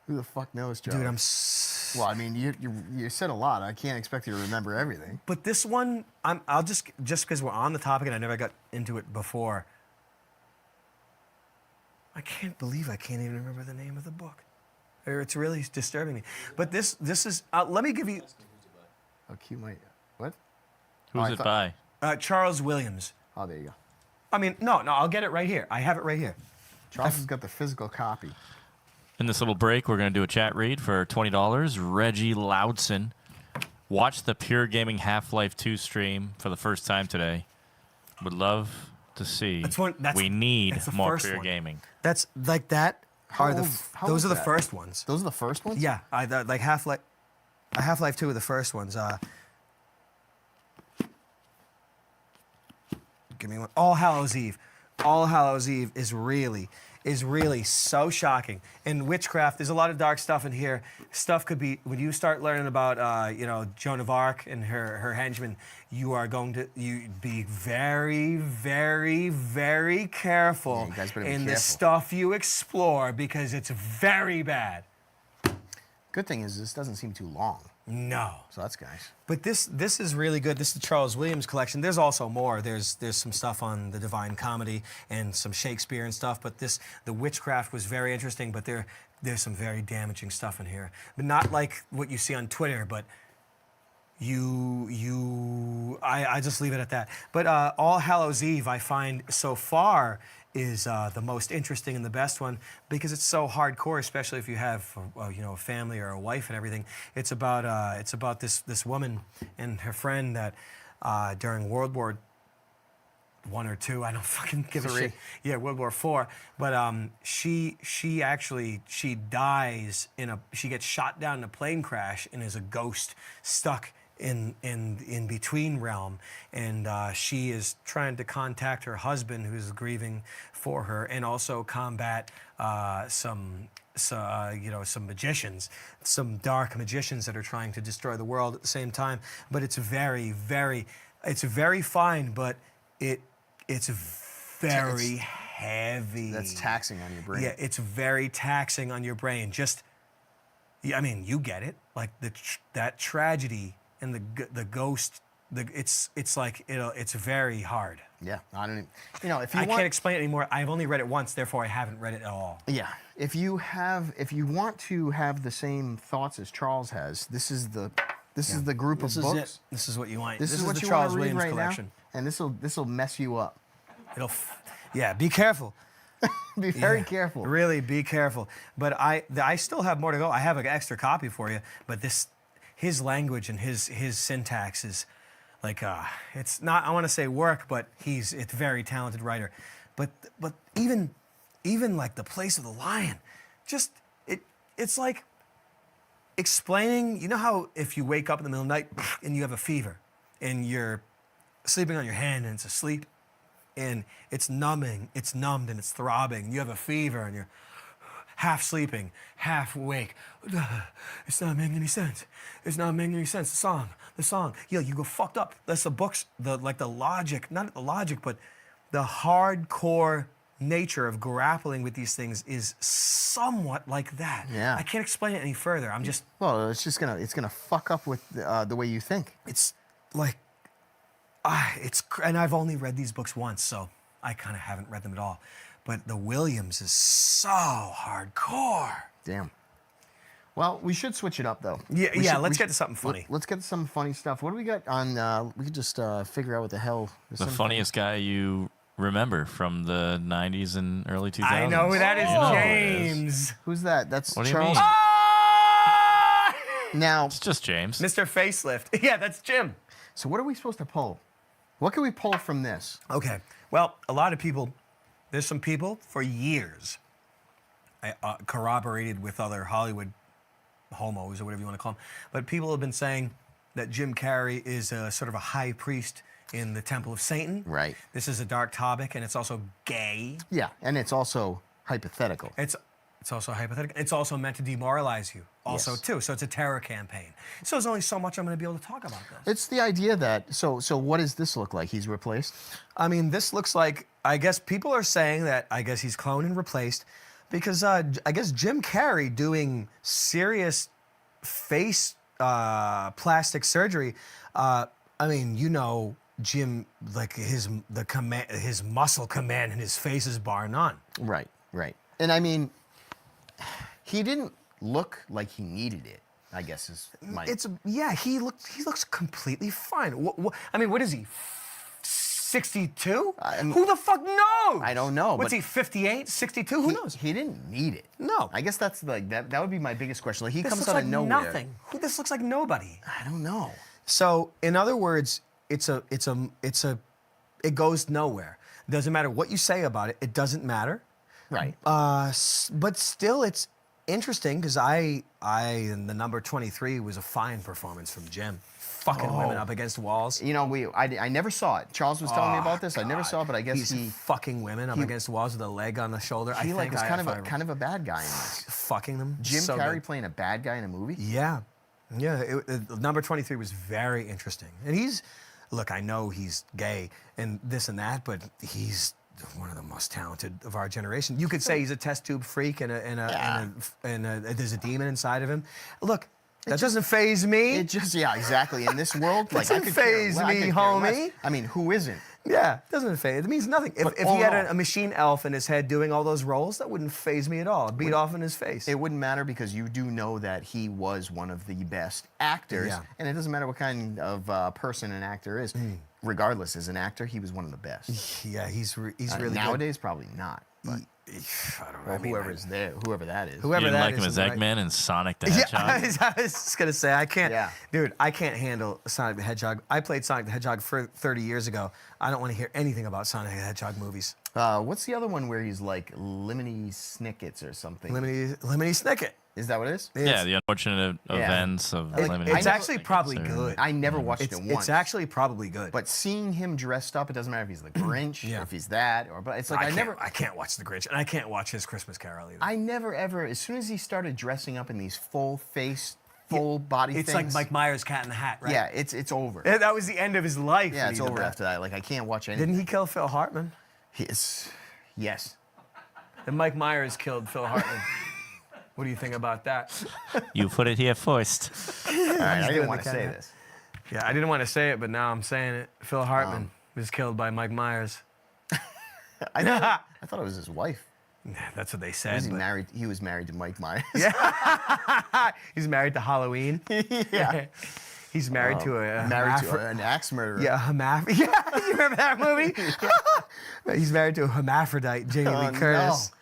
Who the fuck knows, Joe? Dude, Well, you said a lot. I can't expect you to remember everything. But this one, I'll just because we're on the topic and I never got into it before. I can't believe I can't even remember the name of the book. It's really disturbing me. But this is. Let me give you. Oh, cute, mate. What? Who's it by? Charles Williams. Oh, there you go. No, I'll get it right here. I have it right here. Charles has got the physical copy. In this little break, we're going to do a chat read for $20. Reggie Loudson. Watch the Pure Gaming Half-Life 2 stream for the first time today. Would love to see. We need more Pure Gaming. That's like that. Those are the first ones. Those are the first ones? Yeah, like Half-Life 2 are the first ones. Give me one. All Hallows Eve. All Hallows Eve is really so shocking. In witchcraft, there's a lot of dark stuff in here. Stuff could be, when you start learning about, Joan of Arc and her henchmen, you are going to be very, very, very careful you guys better be in the careful. stuff you explore because it's very bad. Good thing is this doesn't seem too long. No. So that's nice. But this is really good. This is the Charles Williams collection. There's also more. There's some stuff on the Divine Comedy and some Shakespeare and stuff. But the witchcraft was very interesting. But there's some very damaging stuff in here. But not like what you see on Twitter. But I just leave it at that. But All Hallows Eve I find so far is the most interesting and the best one because it's so hardcore, especially if you have a family or a wife and everything. It's about this woman and her friend that during World War I or II, I don't fucking give a shit. Yeah, World War IV. But she dies she gets shot down in a plane crash and is a ghost stuck in between realm, and she is trying to contact her husband who's grieving for her, and also combat some magicians, some dark magicians that are trying to destroy the world at the same time. But it's very, very, it's very fine, but it's very heavy. That's taxing on your brain. Yeah, it's very taxing on your brain. You get it, like that tragedy. And the ghost, it's like it's very hard. Yeah, I don't. If you can't explain it anymore. I've only read it once, therefore I haven't read it at all. Yeah, if you want to have the same thoughts as Charles has, this is the group of books. This is what you want. This is what the you Charles want to read Williams right collection. now, and this will mess you up. Be careful. Be very careful. Really, be careful. But I still have more to go. I have an extra copy for you, but his language and his syntax is like it's not, I want to say work, but it's a very talented writer. But even even like The Place of the Lion, just it's like explaining. You know how if you wake up in the middle of the night and you have a fever and you're sleeping on your hand and it's asleep and it's numbing, it's numbed and it's throbbing. You have a fever and you're half sleeping, half awake. It's not making any sense. It's not making any sense. The song. Yeah, you go fucked up. That's the books, the logic, not the logic, but the hardcore nature of grappling with these things is somewhat like that. Yeah. I can't explain it any further. I'm just, Well, it's gonna fuck up with the way you think. it's like, and I've only read these books once, so I kind of haven't read them at all. But the Williams is so hardcore. Damn. Well, we should switch it up though. Let's get to something funny. Let's get to some funny stuff. What do we got on? We could just figure out what the hell. The funniest guy you remember from the 90s and early 2000s. I know who that is, You know who it is. James. Who's that? That's What do you Charles. mean? Ah! Now, It's just James. Mr. Facelift. Yeah, that's Jim. so what are we supposed to pull? What can we pull from this? Okay. Well, a lot of people, there's some people for years, I corroborated with other Hollywood homos or whatever you want to call them, but people have been saying that Jim Carrey is a sort of a high priest in the Temple of Satan. Right. This is a dark topic, and it's also gay. Yeah, and it's also hypothetical. It's also hypothetical. It's also meant to demoralize you, also Yes. too. So it's a terror campaign. So there's only so much I'm going to be able to talk about this. It's the idea that so what does this look like? He's replaced. I mean, this looks like, I guess people are saying that I guess he's cloned and replaced because I guess Jim Carrey doing serious face plastic surgery. I mean, you know, Jim, like his muscle command in his face is bar none. Right, right. And I mean, he didn't look like he needed it. I guess is my. He looks completely fine. I mean, what is he? 62? Who the fuck knows? I don't know, What's but- he? 58? 62? Who knows? He didn't need it. No. I guess that's like that. That would be my biggest question. Like he This comes looks out like of nowhere. nothing. This looks like nobody. I don't know. So, in other words, it goes nowhere. Doesn't matter what you say about it. It doesn't matter. Right. But still, it's interesting because in the number 23 was a fine performance from Jim. Fucking women up against walls. You know, I never saw it. Charles was telling me about this. I never saw it, but I guess He's he fucking women up against walls with a leg on the shoulder. I he like think was I- kind if I- of a bad guy in this. fucking them. Jim So Carrey good. playing a bad guy in a movie. Yeah. Number 23 was very interesting. And look, I know he's gay and this and that, but he's one of the most talented of our generation. You could say he's a test tube freak and there's a demon inside of him. Look, that doesn't faze me. It just exactly. In this world, like I Doesn't could faze care, I me, could care less. homie. I mean, who isn't? Yeah, it doesn't faze. It means nothing. If But he all in had all- a machine elf in his head doing all those roles, that wouldn't faze me at all. It'd beat off in his face. It wouldn't matter because you do know that he was one of the best actors, Yeah. and it doesn't matter what kind of person an actor is. Regardless, as an actor, he was one of the best. Yeah, he's really good. Nowadays, probably not. But I don't know. well, I mean, whoever's there, whoever that is. You whoever didn't that like him is as in the right- Eggman and Sonic the Yeah, Hedgehog? I was just gonna say I can't. Yeah. Dude, I can't handle Sonic the Hedgehog. I played Sonic the Hedgehog for 30 years ago. I don't want to hear anything about Sonic the Hedgehog movies. What's the other one where he's like Lemony Snickets or something? Lemony Snicket. Is that what it is? Yeah, the unfortunate events of Like, Lemony It's I actually Snicket's probably or- good. I never watched it once. It's actually probably good. But seeing him dressed up, it doesn't matter if he's the Grinch Yeah. or if he's that, or but it's like I can't watch The Grinch, and I can't watch his Christmas Carol either. I never ever. As soon as he started dressing up in these full face, full body It's things, like Mike Myers' Cat in the Hat, right? yeah, it's over. That was the end of his life. Yeah, when it's he did over that. after that. Like I can't watch anything. Didn't he kill Phil Hartman? Yes. And Mike Myers killed Phil Hartman. What do you think about that? You put it here first. All right, I doing didn't want the to say kinda- this. Yeah, I didn't want to say it, but now I'm saying it. Phil Hartman was killed by Mike Myers. I thought it was his wife. That's what they Was said. he but- married? He was married to Mike Myers. He's married to Halloween. Yeah. He's married to a Married to an axe murderer. Yeah, Yeah, you remember that movie? He's married to a hermaphrodite, Jamie Oh, Lee Curtis. no.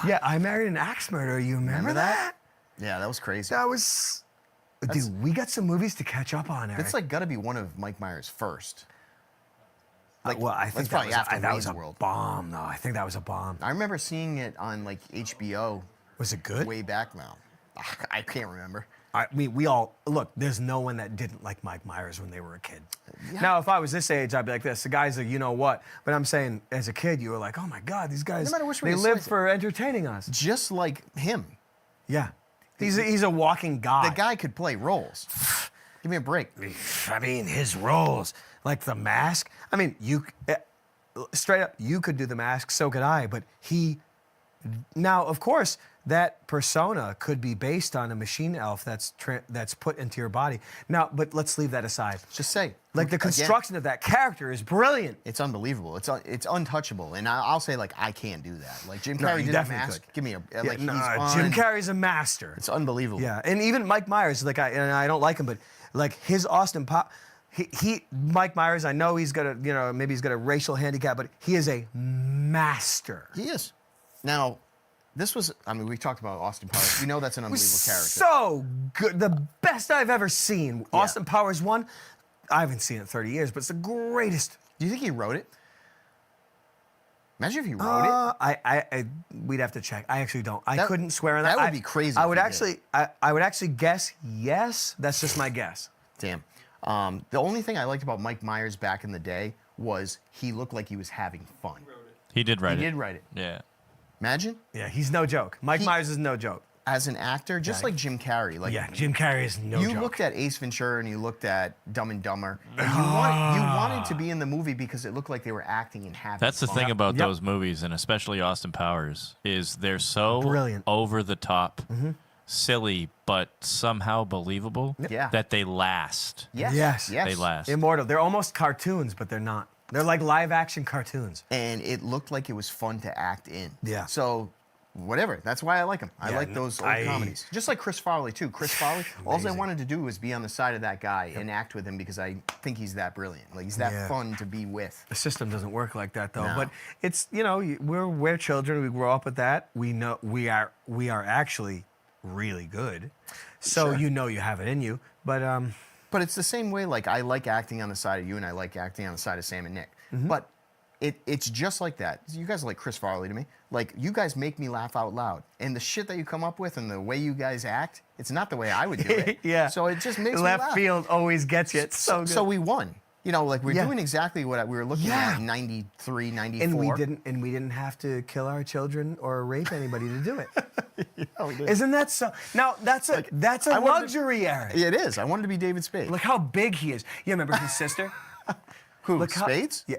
Yeah, I married an axe murderer. You remember that? Yeah, that was crazy. That was. Dude, we got some movies to catch up on, Eric. It's like got to be one of Mike Myers' first. Like, well, I that's think probably after that Wayne's was a World. bomb, though. I think that was a bomb. I remember seeing it on like HBO Was it good? way back now. I can't remember. I mean, we all look. There's no one that didn't like Mike Myers when they were a kid. Now, if I was this age, I'd be like this. The guys are, you know what? But I'm saying, as a kid, you were like, oh my God, these guys. No matter which way they you live slice it. for entertaining us. Just like him. Yeah, he's a walking god. The guy could play roles. Give me a break. I mean, his roles, like the Mask. I mean, straight up, you could do the Mask. So could I. But he. Now, of course, that persona could be based on a machine elf that's put into your body. Now, but let's leave that aside. Just say. Like the construction of that character is brilliant. It's unbelievable. It's untouchable. And I'll say, like, I can't do that. Like, Jim Carrey you did a definitely mask. could. Give me a. Yeah, Like, no, he's Jim on. Carrey's a master. It's unbelievable. Yeah, and even Mike Myers, like I don't like him, but like his Austin Pop, Mike Myers, I know he's got a, maybe he's got a racial handicap, but he is a master. He is. Now, this was, I mean, we talked about Austin Powers. We know that's an unbelievable character. So good, the best I've ever seen. Austin Powers 1, I haven't seen it in 30 years, but it's the greatest. Do you think he wrote it? Imagine if he wrote it. We'd have to check. I actually don't. I That- couldn't swear on that. that would be crazy I if would he did. actually, I would actually guess yes. That's just my guess. Damn. The only thing I liked about Mike Myers back in the day was he looked like he was having fun. He did write He it. did write it. Yeah. Imagine, Yeah, he's no joke. Mike Myers is no joke. as an actor, just like Jim Carrey. Like, Yeah, Jim Carrey is no you joke. looked at Ace Ventura and you looked at Dumb and Dumber, and you wanted to be in the movie because it looked like they were acting and having That's the fun. thing about Yep. those movies, and especially Austin Powers, is they're so Brilliant. over the top, silly, but somehow believable Yeah. that they last. Yes. Yes. Yes. They last. Immortal. They're almost cartoons, but they're not. They're like live action cartoons. And it looked like it was fun to act in. Yeah. So, whatever. That's why I like him. I Yeah, like those old comedies. Just like Chris Farley, too. Chris Farley, all I wanted to do was be on the side of that guy and act with him because I think he's that brilliant. Like, he's that Yeah. fun to be with. The system doesn't work like that, though. No. But it's we're children. We grow up with that. We know we are actually really good. So Sure. you have it in you. But But it's the same way, like, I like acting on the side of you and I like acting on the side of Sam and Nick. But it's just like that. You guys are like Chris Farley to me. Like, you guys make me laugh out loud. And the shit that you come up with and the way you guys act, it's not the way I would do it. yeah. So it just makes me left laugh. field always gets you. It's so good. So we won. Like, we're Yeah. doing exactly what we were looking Yeah. at in 93, 94. and we didn't have to kill our children or rape anybody to do it. Yeah, we did. Isn't that so? Now that's a I wanted to- luxury, Eric. It is. I wanted to be David Spade. Look how big he is. You remember his sister? Who? Look how- Spades? Yeah.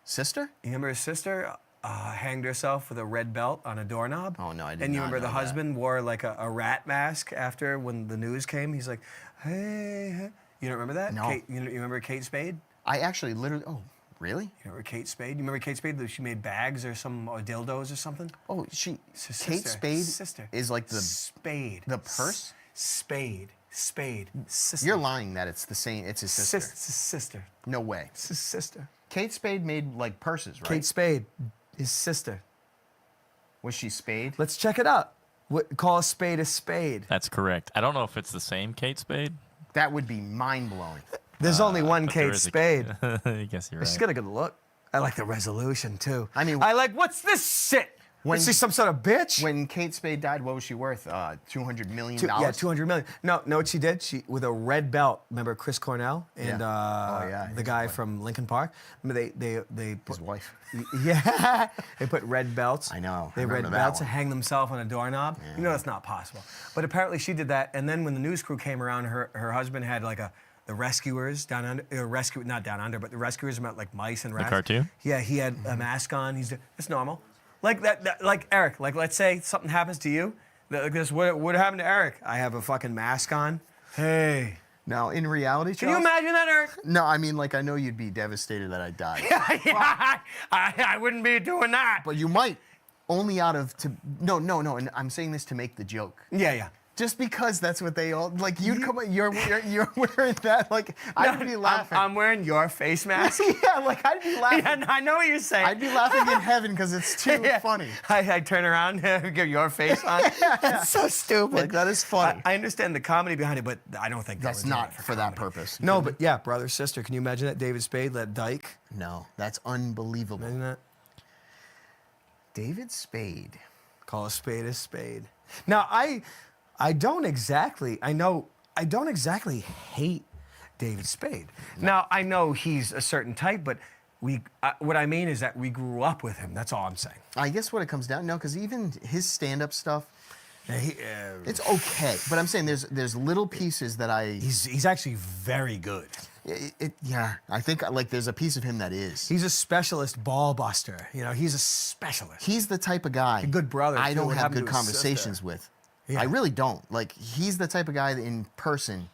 Sister? You remember his sister hanged herself with a red belt on a doorknob? Oh, no, I did And you not remember the know that. husband wore like a rat mask after when the news came? He's like, hey. You don't remember that? No. Kate, you remember Kate Spade? I actually literally. Oh, really? You remember Kate Spade? You remember Kate Spade? She made bags or dildos or something? Oh, It's his Kate sister. Spade Sister. is like the. Spade. the purse? Spade. Sister. You're lying that it's the same. It's his sister. It's his sister. No way. It's his sister. Kate Spade made like purses, right? Kate Spade, his sister. Was she Spade? Let's check it out. Call a spade a spade. That's correct. I don't know if it's the same Kate Spade. That would be mind blowing. There's only one but there Kate is a- Spade. I guess you're right. She's got a good look. I like the resolution too. I mean- I like what's this shit? Is she some sort of bitch? When Kate Spade died, what was she worth? $200 million. Yeah, 200 million. No, know what she did? She with a red belt. Remember Chris Cornell and Yeah. Oh, yeah, the his guy wife. from Lincoln Park. Remember they put, His wife. yeah, they put red belts. I know. I They had red remember that belts to one. hang themselves on a doorknob. You know that's not possible. But apparently she did that. And then when the news crew came around, her husband had like the rescuers down under, not down under, but the rescuers meant like mice and rats. cartoon? Yeah, he had a mask on. It's normal. Like that, like Eric. Like let's say something happens to you. Because what happened to Eric? I have a fucking mask on. Hey. Now, in reality, Can you Charles- imagine that, Eric? No, I mean, like, I know you'd be devastated that I died. I wouldn't be doing that. But you might. Only out of. No, and I'm saying this to make the joke. Yeah. Just because that's what they all like. You'd come. You're wearing that. Like I'd be laughing. I'm wearing your face mask. Yeah, like I'd be laughing. Yeah, I know what you're saying. I'd be laughing in heaven because it's too funny. I turn around, get your face on. That's so stupid. Like that is funny. I understand the comedy behind it, but I don't think That's they were doing not it for that purpose. No, but yeah, brother, sister. Can you imagine that? David Spade let Dyke. No, that's unbelievable. Imagine that. David Spade. Call a spade. Now I don't exactly hate David Spade. No. Now I know he's a certain type, but what I mean is that we grew up with him. That's all I'm saying. I guess what it comes down, no, because even his stand-up stuff, Yeah, it's okay. But I'm saying there's little pieces that he's actually very good. Yeah, I think like there's a piece of him that is. He's a specialist ball buster. You know, he's a specialist. He's the type of guy. A good brother, I too, don't what have happened good to his conversations sister. with. Yeah. I really don't. Like he's the type of guy that in person,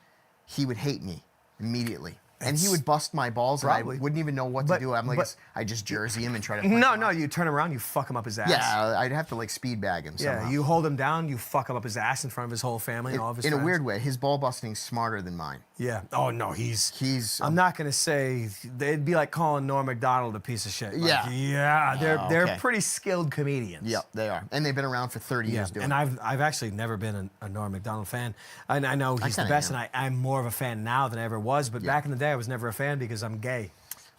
he would hate me immediately. And he would bust my balls, Probably. and I wouldn't even know what to But- do. I'm like, but- I just jersey him and try to. punch him No, out. you turn around, you fuck him up his ass. Yeah, I'd have to like speed bag him. Yeah, Somehow. you hold him down, you fuck him up his ass in front of his whole family and all of his in friends. a weird way, his ball busting's smarter than mine. Yeah. Oh no, he's. He's. I'm not gonna say it'd be like calling Norm Macdonald a piece of shit. Like, Yeah. Yeah. Oh, They're okay. pretty skilled comedians. Yep, they are, and they've been around for 30 Yeah. years doing. And it. I've actually never been a Norm Macdonald fan. I know he's the kinda best, am. and I'm more of a fan now than I ever was. But Yeah. back in the day, I was never a fan because I'm gay.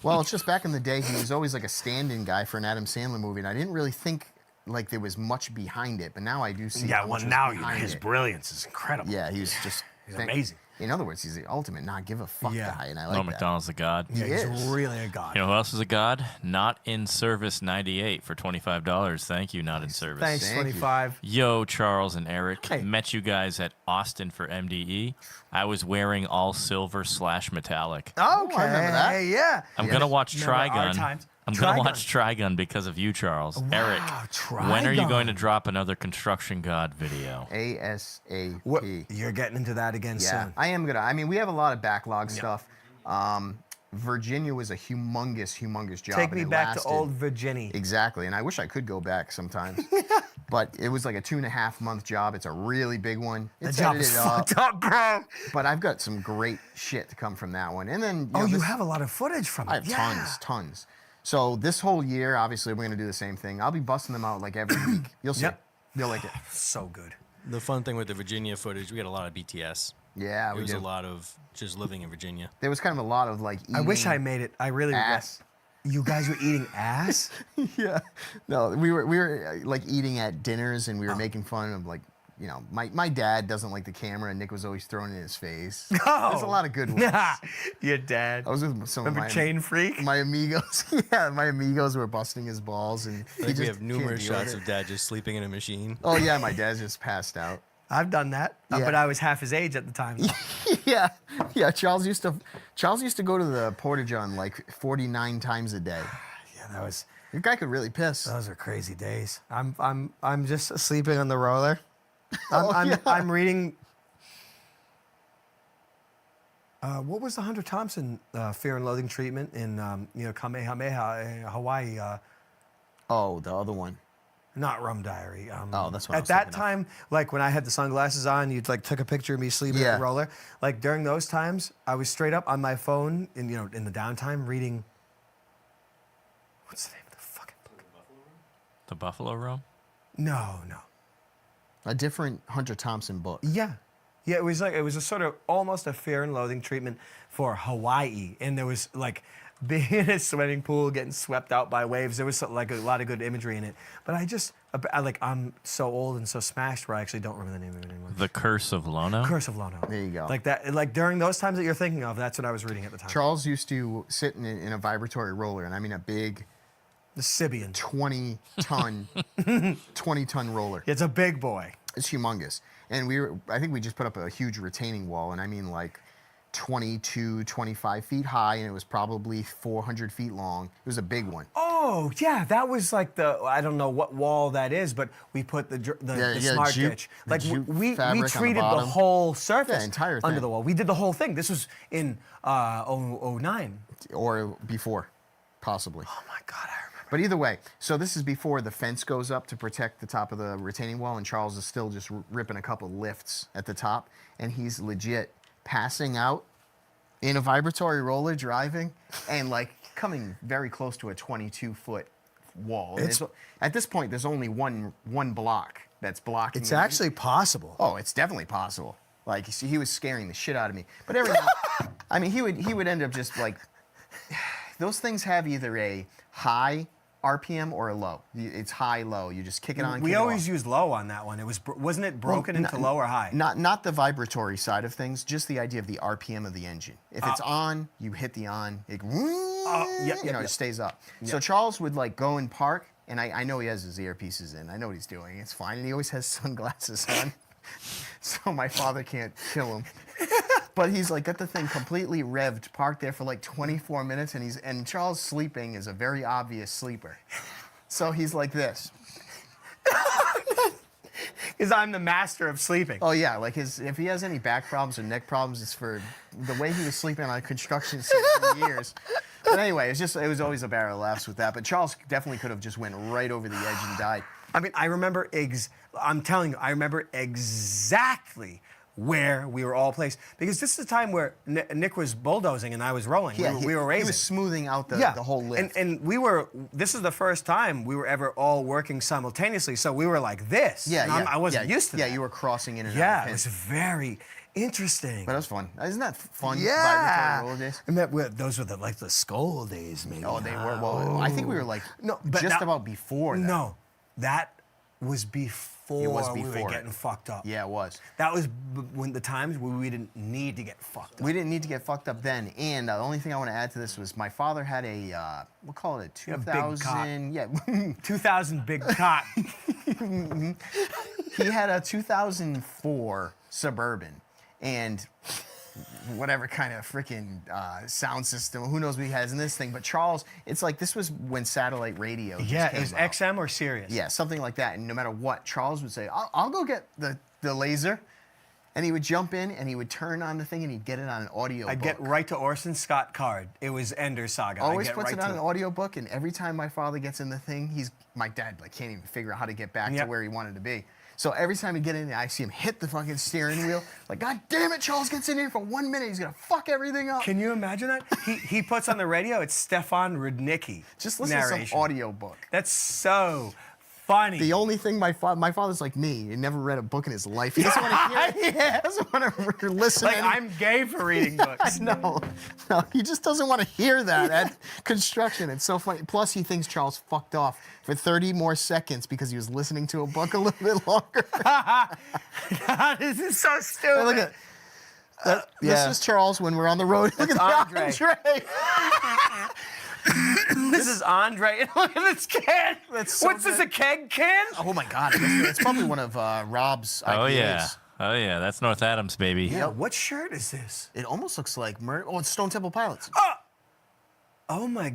Well, it's just back in the day, he was always like a stand-in guy for an Adam Sandler movie, and I didn't really think like there was much behind it, but now I do see. Yeah. how Well, much was now behind his it. brilliance is incredible. Yeah, he was just He's amazing. In other words, he's the ultimate not give a fuck Yeah. guy, and I like Norm that. Macdonald's a god. Yeah, He he's is. really a god. You know who else is a god? Not in Service 98 for $25. Thank you, Not in Service. Thanks, Thank you. 25. Yo, Charles and Eric. Hey. Met you guys at Austin for MDE. I was wearing all silver / metallic. Okay. I remember that. Yeah. I'm going to watch Remember our Trigun. times? I'm going to Trigun. watch Trigun because of you, Charles. Wow, Eric, when are you Trigun. going to drop another Construction God video? ASAP. What, you're getting into that again Yeah, soon. I am gonna. I mean, we have a lot of backlog stuff. Virginia was a humongous job. Take and me it back to lasted- old Virginia. Exactly, and I wish I could go back sometimes. But it was like a 2.5 month job. It's a really big one. The It's job is edited up, fucked up, bro. but I've got some great shit to come from that one. And then Oh, know, you this- have a lot of footage from it. I have Yeah. tons. So this whole year, obviously, we're gonna do the same thing. I'll be busting them out like every week. You'll see. Yep. You'll like it. So good. The fun thing with the Virginia footage, we got a lot of BTS. Yeah, It we was do. a lot of just living in Virginia. There was kind of a lot of like. I wish eating I made it. I really regret. ass. You guys were eating ass? Yeah. No, we were like eating at dinners and we Oh. were making fun of like, you know, my dad doesn't like the camera and Nick was always throwing it in his face. Oh. There's a lot of good ones. Your dad. I was with some Remember of my Chain Freak? my amigos. Yeah, my amigos were busting his balls and I he think just we have can't numerous deal with shots it. of dad just sleeping in a machine. Oh yeah, my dad's just passed out. I've done that, Yeah. but I was half his age at the time. Yeah. Charles used to go to the Porta-John like 49 times a day. Yeah, that was. Your guy could really piss. Those are crazy days. I'm just sleeping on the roller. Oh, I'm reading. What was the Hunter Thompson Fear and Loathing treatment in Kamehameha, Hawaii? Oh, the other one. Not Rum Diary. Oh, that's what I At was that thinking of. time, like when I had the sunglasses on, you'd like took a picture of me sleeping on Yeah. the roller. Like during those times, I was straight up on my phone in in the downtime reading. What's the name of the fucking book? The Buffalo Room? No. A different Hunter Thompson book. Yeah. It was a sort of almost a Fear and Loathing treatment for Hawaii, and there was like being in a swimming pool, getting swept out by waves. There was like a lot of good imagery in it. But I'm so old and so smashed where I actually don't remember the name of it anymore. The Curse of Lono? Curse of Lono. There you go. Like that. Like during those times that you're thinking of, that's what I was reading at the time. Charles used to sit in a vibratory roller, and I mean a big The Sibian. 20-ton roller. It's a big boy. It's humongous. And I think we just put up a huge retaining wall, and I mean like 22, 25 feet high, and it was probably 400 feet long. It was a big one. Oh yeah, that was like I don't know what wall that is, but we put the smart jute- pitch. the Like jute we fabric on the treated the bottom. whole surface Yeah, entire under thing. the wall. We did the whole thing. This was in 09. Or before, possibly. Oh my God, I remember But either way, so this is before the fence goes up to protect the top of the retaining wall, and Charles is still just ripping a couple lifts at the top, and he's legit passing out in a vibratory roller driving and like coming very close to a 22-foot wall. At this point, there's only one block that's blocking. It's actually possible. Oh, it's definitely possible. Like, he was scaring the shit out of me. But every now, I mean, he would end up just like, those things have either a high RPM or a low. It's high, low. You just kick it on. We always used low on that one. It was wasn't it broken into low or high? Not the vibratory side of things. Just the idea of the RPM of the engine. If it's on, you hit the on. It, it stays up. Yep. So Charles would like go and park, and I know he has his earpieces in. I know what he's doing. It's fine, and he always has sunglasses on, so my father can't kill him. But he's like got the thing completely revved, parked there for like 24 minutes, and Charles sleeping is a very obvious sleeper. So he's like this. Because I'm the master of sleeping. Oh yeah, like if he has any back problems or neck problems, it's for the way he was sleeping on a construction site for years. But anyway, it was always a barrel of laughs with that. But Charles definitely could have just went right over the edge and died. I mean, I remember I'm telling you, I remember exactly where we were all placed, because this is the time where Nick was bulldozing and I was rolling. Yeah, we were raising. He was smoothing out the whole lift. And this is the first time we were ever all working simultaneously, so we were like this. I wasn't used to that. Yeah, you were crossing in and out. Yeah, it was very interesting. But it was fun. Isn't that fun? Yeah. Roller days? And those were the skull days, maybe. Oh, they were. Well, I think we were like about before that. No, that was before. It was we before were getting fucked up. Yeah, it was. That was when the times where we didn't need to get fucked up. We didn't need to get fucked up then. And the only thing I want to add to this was my father had we'll call it a 2000. Yeah, 2000 big cot. He had a 2004 Suburban, and whatever kind of freaking sound system, who knows what he has in this thing. But Charles, it's like this was when satellite radio just Yeah, came it was out. XM or Sirius. Yeah, something like that. And no matter what, Charles would say, I'll go get the laser. And he would jump in and he would turn on the thing and he'd get it on an audio book. I'd get right to Orson Scott Card. It was Ender Saga. Always puts it on an audio book, and every time my father gets in the thing, my dad like can't even figure out how to get back to where he wanted to be. So every time he get in there, I see him hit the fucking steering wheel. Like, God damn it, Charles gets in here for 1 minute. He's going to fuck everything up. Can you imagine that? He puts on the radio, it's Stefan Rudnicki. Just listen to some audio book. That's so funny. The only thing my father's like me. He never read a book in his life. He doesn't want to hear it. He doesn't want to listen. Like, I'm gay for reading books. No, he just doesn't want to hear that at construction. It's so funny. Plus, he thinks Charles fucked off for 30 more seconds because he was listening to a book a little bit longer. God, this is so stupid. Hey, look at that. This is Charles when we're on the road. Look at Andre. Andre. This is Andre. Look at this can. What's this, a keg can? Oh my God! It's probably one of Rob's IPAs. Oh yeah, that's North Adams, baby. Yeah. What shirt is this? It almost looks like it's Stone Temple Pilots. Oh my,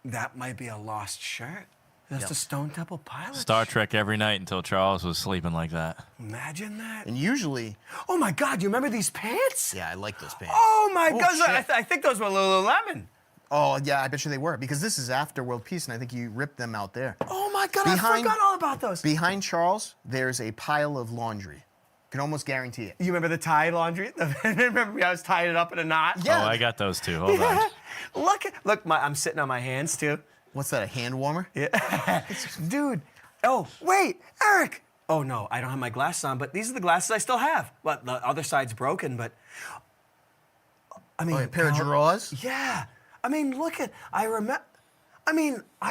that might be a lost shirt. That's the Stone Temple Pilots. Star Trek every night until Charles was sleeping like that. Imagine that. And usually, oh my God, you remember these pants? yeah, I like those pants. Oh my God, shit. I think those were Lululemon. Oh yeah, I bet you they were, because this is after World Peace, and I think you ripped them out there. Oh my God, I forgot all about those. Behind Charles, there's a pile of laundry. Can almost guarantee it. You remember the tie laundry? Remember I was tying it up in a knot? Yeah. Oh, I got those too. Hold on. Look, I'm sitting on my hands too. What's that, a hand warmer? Yeah. Dude. Oh, wait, Eric. Oh no, I don't have my glasses on, but these are the glasses I still have. But the other side's broken, but I mean, a pair of drawers? Yeah. I mean, look at, I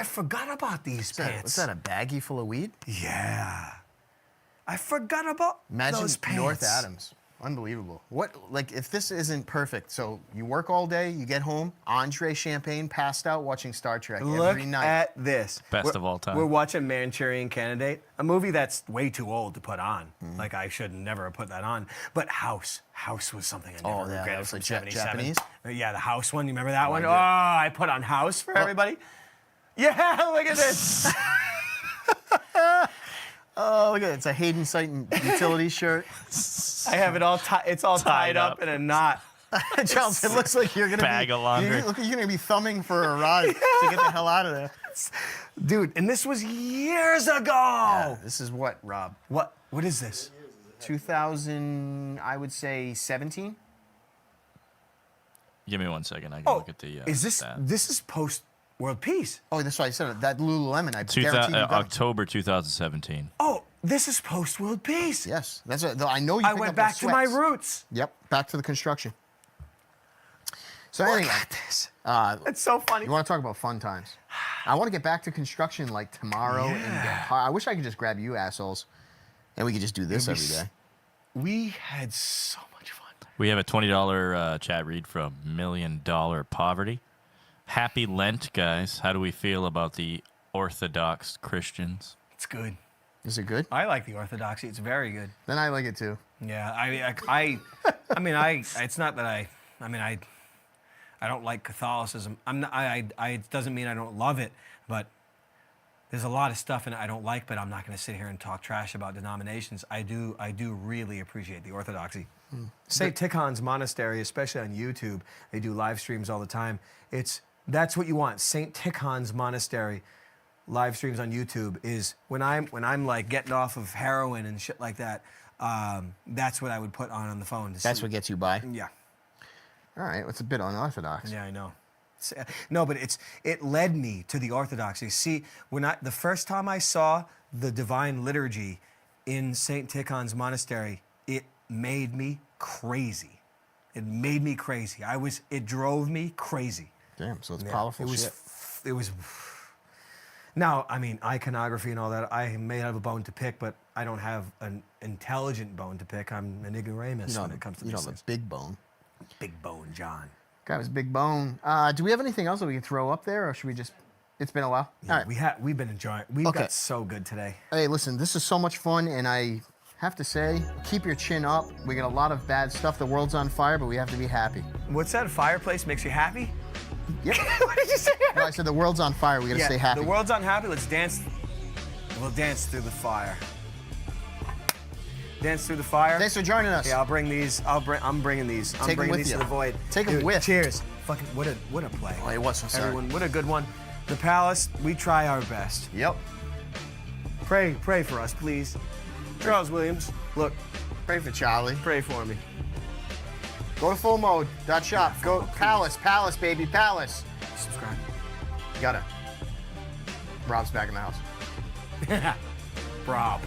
forgot about these pants. What's that, a baggie full of weed? Yeah. I forgot about Imagine those pants. North Adams. Unbelievable. If this isn't perfect, so you work all day, you get home, Andre Champagne passed out watching Star Trek every night. Look at this. Best of all time. We're watching Manchurian Candidate, a movie that's way too old to put on. Like, I should never have put that on. But House was something I never regretted. That was from like 77. Japanese? Yeah, the House one. You remember that one? I Oh, do. I put on House for everybody. Yeah, look at this. Oh, look at it. It's a Hayden Sighton utility shirt. I have it all it's all tied up in a knot. Charles, it looks like you're going to Bag of laundry. You're going to be thumbing for a ride to get the hell out of there. Dude, and this was years ago. Yeah, this is what, Rob? What is this? 2000, I would say 17. Give me 1 second. I can look at the. Is this stats. this is post World Peace? Oh, that's why I said it. That Lululemon, I 2000 guarantee you got it. October 2017. Oh, this is post World Peace. Yes, that's it. I know you. I pick went up back those to my sweats. roots. Yep, back to the construction. So Look anyway, at this. it's so funny. You want to talk about fun times? I want to get back to construction like tomorrow and get. I wish I could just grab you assholes, and we could just do this It'd be every day. We had so much fun. We have a $20 chat read from $1 Million Poverty. Happy Lent, guys. How do we feel about the Orthodox Christians? It's good. Is it good? I like the orthodoxy. It's very good. Then I like it too. Yeah, it's not that I don't like Catholicism. It doesn't mean I don't love it, but there's a lot of stuff in it I don't like, but I'm not going to sit here and talk trash about denominations. I do really appreciate the orthodoxy. St. Tikhon's Monastery, especially on YouTube, they do live streams all the time. That's what you want. St. Tikhon's Monastery live streams on YouTube is when I'm like getting off of heroin and shit like that. That's what I would put on the phone. That's what gets you by. Yeah. All right, it's a bit unorthodox. Yeah, I know. No, but it led me to the orthodoxy. See, the first time I saw the Divine Liturgy in St. Tikhon's Monastery, it made me crazy. It made me crazy. It drove me crazy. Damn, so it's powerful shit. It was. Now, I mean, iconography and all that, I may have a bone to pick, but I don't have an intelligent bone to pick. I'm an ignoramus when it comes to you these know, the things. big bone. Big bone, John. Guy was big bone. Do we have anything else that we can throw up there, or should we just? It's been a while. Yeah, All right. we've been enjoying. We Okay. got so good today. Hey, listen, this is so much fun, and I have to say, keep your chin up. We got a lot of bad stuff. The world's on fire, but we have to be happy. What's that? A fireplace makes you happy? Yep. What did you say? No, I said the world's on fire. We gotta stay happy. The world's unhappy. Let's dance. We'll dance through the fire. Dance through the fire. Thanks for joining us. Yeah, I'll bring these. I'm bringing these. I'm Take 'em bringing with these you. to the void. Take 'em Dude, with. Cheers. Fucking what a play. Oh, it was so sorry. Everyone, what a good one. The Palace. We try our best. Yep. Pray for us, please. Charles Williams. Look, Pray for Charlie. pray for me. Go to full mode. .shop. Go Palace, baby, Palace. Subscribe. Got it. Rob's back in the house. Rob.